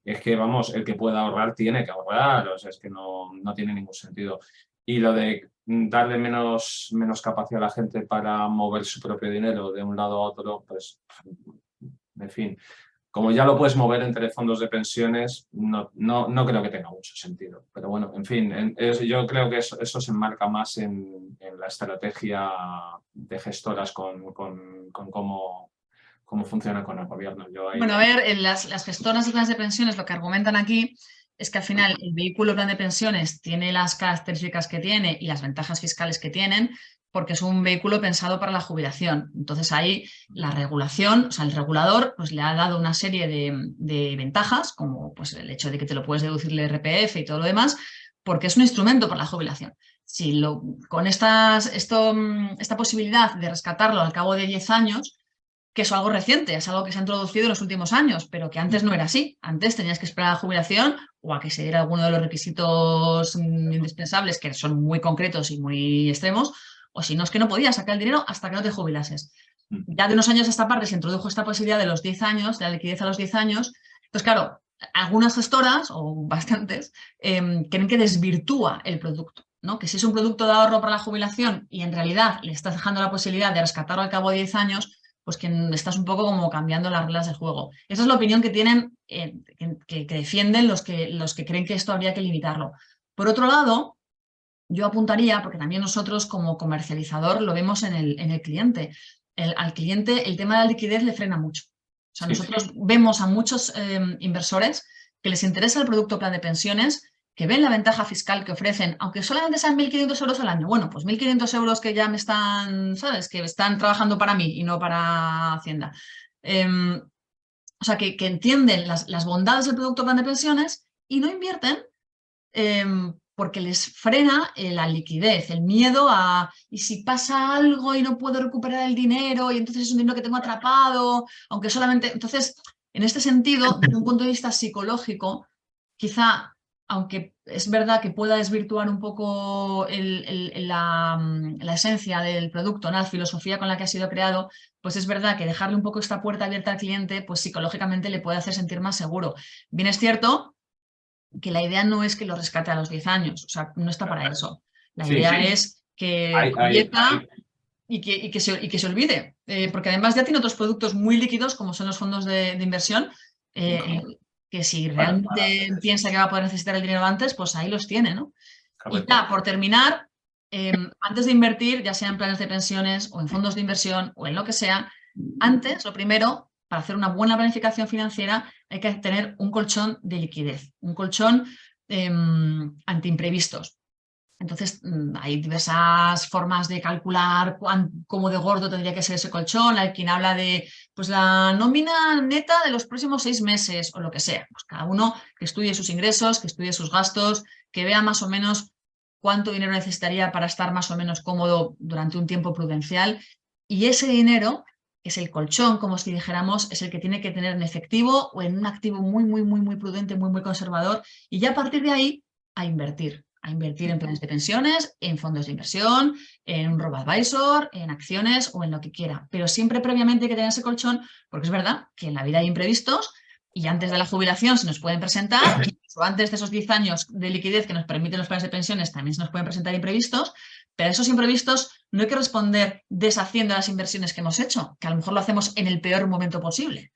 es que, vamos, el que pueda ahorrar tiene que ahorrar. O sea, es que no tiene ningún sentido. Y lo de darle menos capacidad a la gente para mover su propio dinero de un lado a otro, pues, en fin, como ya lo puedes mover entre fondos de pensiones, no creo que tenga mucho sentido. Pero bueno, en fin, yo creo que eso se enmarca más en la estrategia de gestoras con cómo funciona con el gobierno. Bueno, a ver, las gestoras de planes de pensiones lo que argumentan aquí es que al final el vehículo plan de pensiones tiene las características que tiene y las ventajas fiscales que tienen porque es un vehículo pensado para la jubilación. Entonces ahí la regulación, o sea, el regulador pues le ha dado una serie de ventajas, como pues el hecho de que te lo puedes deducir el IRPF y todo lo demás, porque es un instrumento para la jubilación. Si con esta posibilidad de rescatarlo al cabo de 10 años, que es algo reciente, es algo que se ha introducido en los últimos años, pero que antes no era así. Antes tenías que esperar a la jubilación o a que se diera alguno de los requisitos indispensables, que son muy concretos y muy extremos, o si no es que no podías sacar el dinero hasta que no te jubilases. Ya de unos años a esta parte se introdujo esta posibilidad de los 10 años, de la liquidez a los 10 años. Entonces, claro, algunas gestoras, o bastantes, creen que desvirtúa el producto, ¿no? Que si es un producto de ahorro para la jubilación y en realidad le estás dejando la posibilidad de rescatarlo al cabo de 10 años, pues que estás un poco como cambiando las reglas del juego. Esa es la opinión que tienen, que defienden los que creen que esto habría que limitarlo. Por otro lado, yo apuntaría, porque también nosotros como comercializador lo vemos en el cliente. Al cliente el tema de la liquidez le frena mucho. O sea, nosotros vemos a muchos inversores que les interesa el producto plan de pensiones, que ven la ventaja fiscal que ofrecen, aunque solamente sean 1.500 euros al año. Bueno, pues 1.500 euros que ya me están, ¿sabes? Que están trabajando para mí y no para Hacienda. O sea, que entienden las bondades del producto plan de pensiones y no invierten porque les frena la liquidez, el miedo a y si pasa algo y no puedo recuperar el dinero y entonces es un dinero que tengo atrapado, aunque solamente... Entonces, en este sentido, desde un punto de vista psicológico, quizá, aunque es verdad que pueda desvirtuar un poco la esencia del producto, ¿no? La filosofía con la que ha sido creado, pues es verdad que dejarle un poco esta puerta abierta al cliente, pues psicológicamente le puede hacer sentir más seguro. Bien es cierto que la idea no es que lo rescate a los 10 años, o sea, no está para eso. La idea es que convierta y que se olvide, porque además ya tiene otros productos muy líquidos, como son los fondos de inversión, que si realmente piensa que va a poder necesitar el dinero antes, pues ahí los tiene, ¿no? Y ya, por terminar, antes de invertir, ya sea en planes de pensiones o en fondos de inversión o en lo que sea, antes, lo primero, para hacer una buena planificación financiera hay que tener un colchón de liquidez, un colchón ante imprevistos. Entonces, hay diversas formas de calcular cómo de gordo tendría que ser ese colchón. Hay quien habla de pues, la nómina neta de los próximos 6 meses o lo que sea. Pues cada uno que estudie sus ingresos, que estudie sus gastos, que vea más o menos cuánto dinero necesitaría para estar más o menos cómodo durante un tiempo prudencial. Y ese dinero que es el colchón, como si dijéramos, es el que tiene que tener en efectivo o en un activo muy prudente, muy conservador, y ya a partir de ahí a invertir en planes de pensiones, en fondos de inversión, en un robo-advisor, en acciones o en lo que quiera. Pero siempre previamente hay que tener ese colchón, porque es verdad que en la vida hay imprevistos y antes de la jubilación se nos pueden presentar, incluso antes de esos 10 años de liquidez que nos permiten los planes de pensiones también se nos pueden presentar imprevistos, pero a esos imprevistos no hay que responder deshaciendo las inversiones que hemos hecho, que a lo mejor lo hacemos en el peor momento posible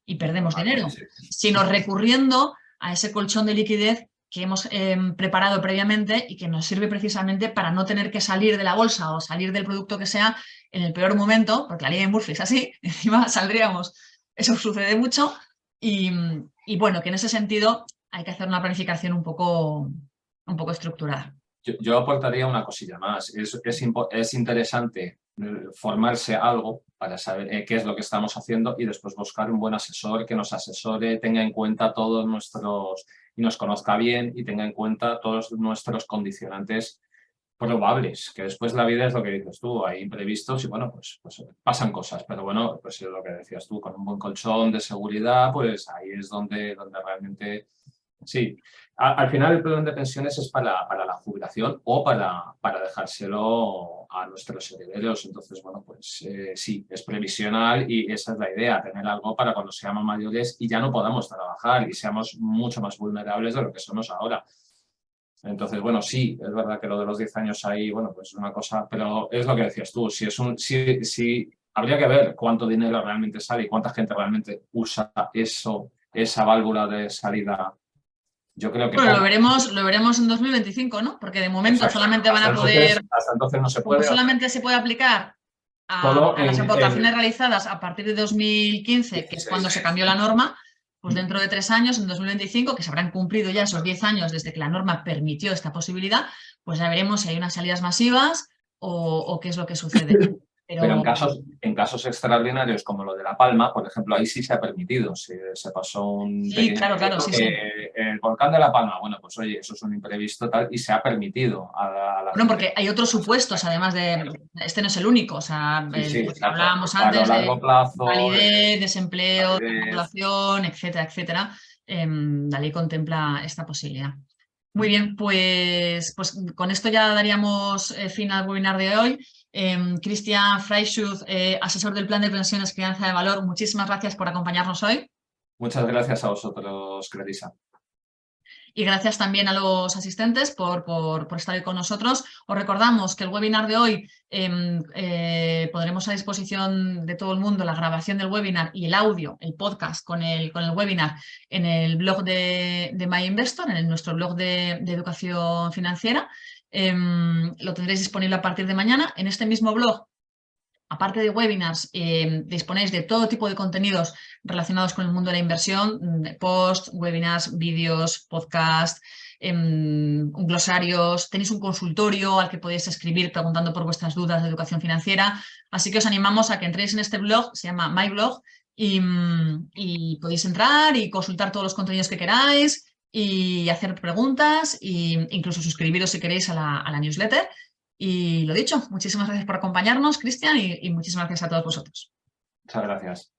y perdemos dinero, sino recurriendo a ese colchón de liquidez que hemos preparado previamente y que nos sirve precisamente para no tener que salir de la bolsa o salir del producto que sea en el peor momento, porque la ley de Murphy es así, encima saldríamos, eso sucede mucho, y bueno, que en ese sentido hay que hacer una planificación un poco estructurada. Yo aportaría una cosilla más. Es interesante formarse algo para saber qué es lo que estamos haciendo y después buscar un buen asesor que nos asesore, tenga en cuenta todos nuestros y nos conozca bien y tenga en cuenta todos nuestros condicionantes probables, que después la vida es lo que dices tú, hay imprevistos y bueno, pues pasan cosas, pero bueno, pues es lo que decías tú, con un buen colchón de seguridad, pues ahí es donde realmente sí. Al final el plan de pensiones es para la jubilación o para dejárselo a nuestros herederos. Entonces, bueno, pues sí, es previsional y esa es la idea, tener algo para cuando seamos mayores y ya no podamos trabajar y seamos mucho más vulnerables de lo que somos ahora. Entonces, bueno, sí, es verdad que lo de los 10 años ahí, bueno, pues es una cosa, pero es lo que decías tú, si habría que ver cuánto dinero realmente sale y cuánta gente realmente usa esa válvula de salida. Yo creo que bueno, lo veremos en 2025, ¿no? Porque de momento exacto. solamente van a poder, hasta entonces no se como puede. solamente se puede aplicar a las aportaciones realizadas a partir de 2015, que es cuando se cambió la norma, pues dentro de 3 años, en 2025, que se habrán cumplido ya esos 10 años desde que la norma permitió esta posibilidad, pues ya veremos si hay unas salidas masivas o qué es lo que sucede. Pero en casos extraordinarios como lo de La Palma, por ejemplo, ahí sí se ha permitido, se pasó un sí, claro, sí. El volcán de La Palma, bueno, pues oye, eso es un imprevisto tal y se ha permitido a la bueno, porque hay otros supuestos, además de, este no es el único, o sea, hablábamos antes de validez, desempleo, población, etcétera, etcétera. La ley contempla esta posibilidad. Muy bien, pues con esto ya daríamos fin al webinar de hoy. Christian Freischutz, asesor del Plan de Pensiones Crianza de Valor, muchísimas gracias por acompañarnos hoy. Muchas gracias a vosotros, Clarisa. Y gracias también a los asistentes por estar hoy con nosotros. Os recordamos que el webinar de hoy pondremos a disposición de todo el mundo la grabación del webinar y el audio, el podcast con el webinar en el blog de MyInvestor, en nuestro blog de educación financiera. Lo tendréis disponible a partir de mañana. En este mismo blog, aparte de webinars, disponéis de todo tipo de contenidos relacionados con el mundo de la inversión, posts, webinars, vídeos, podcasts, glosarios, tenéis un consultorio al que podéis escribir preguntando por vuestras dudas de educación financiera, así que os animamos a que entréis en este blog, se llama MyBlog, y podéis entrar y consultar todos los contenidos que queráis y hacer preguntas e incluso suscribiros si queréis a la newsletter. Y lo dicho, muchísimas gracias por acompañarnos, Cristian, y muchísimas gracias a todos vosotros. Muchas gracias.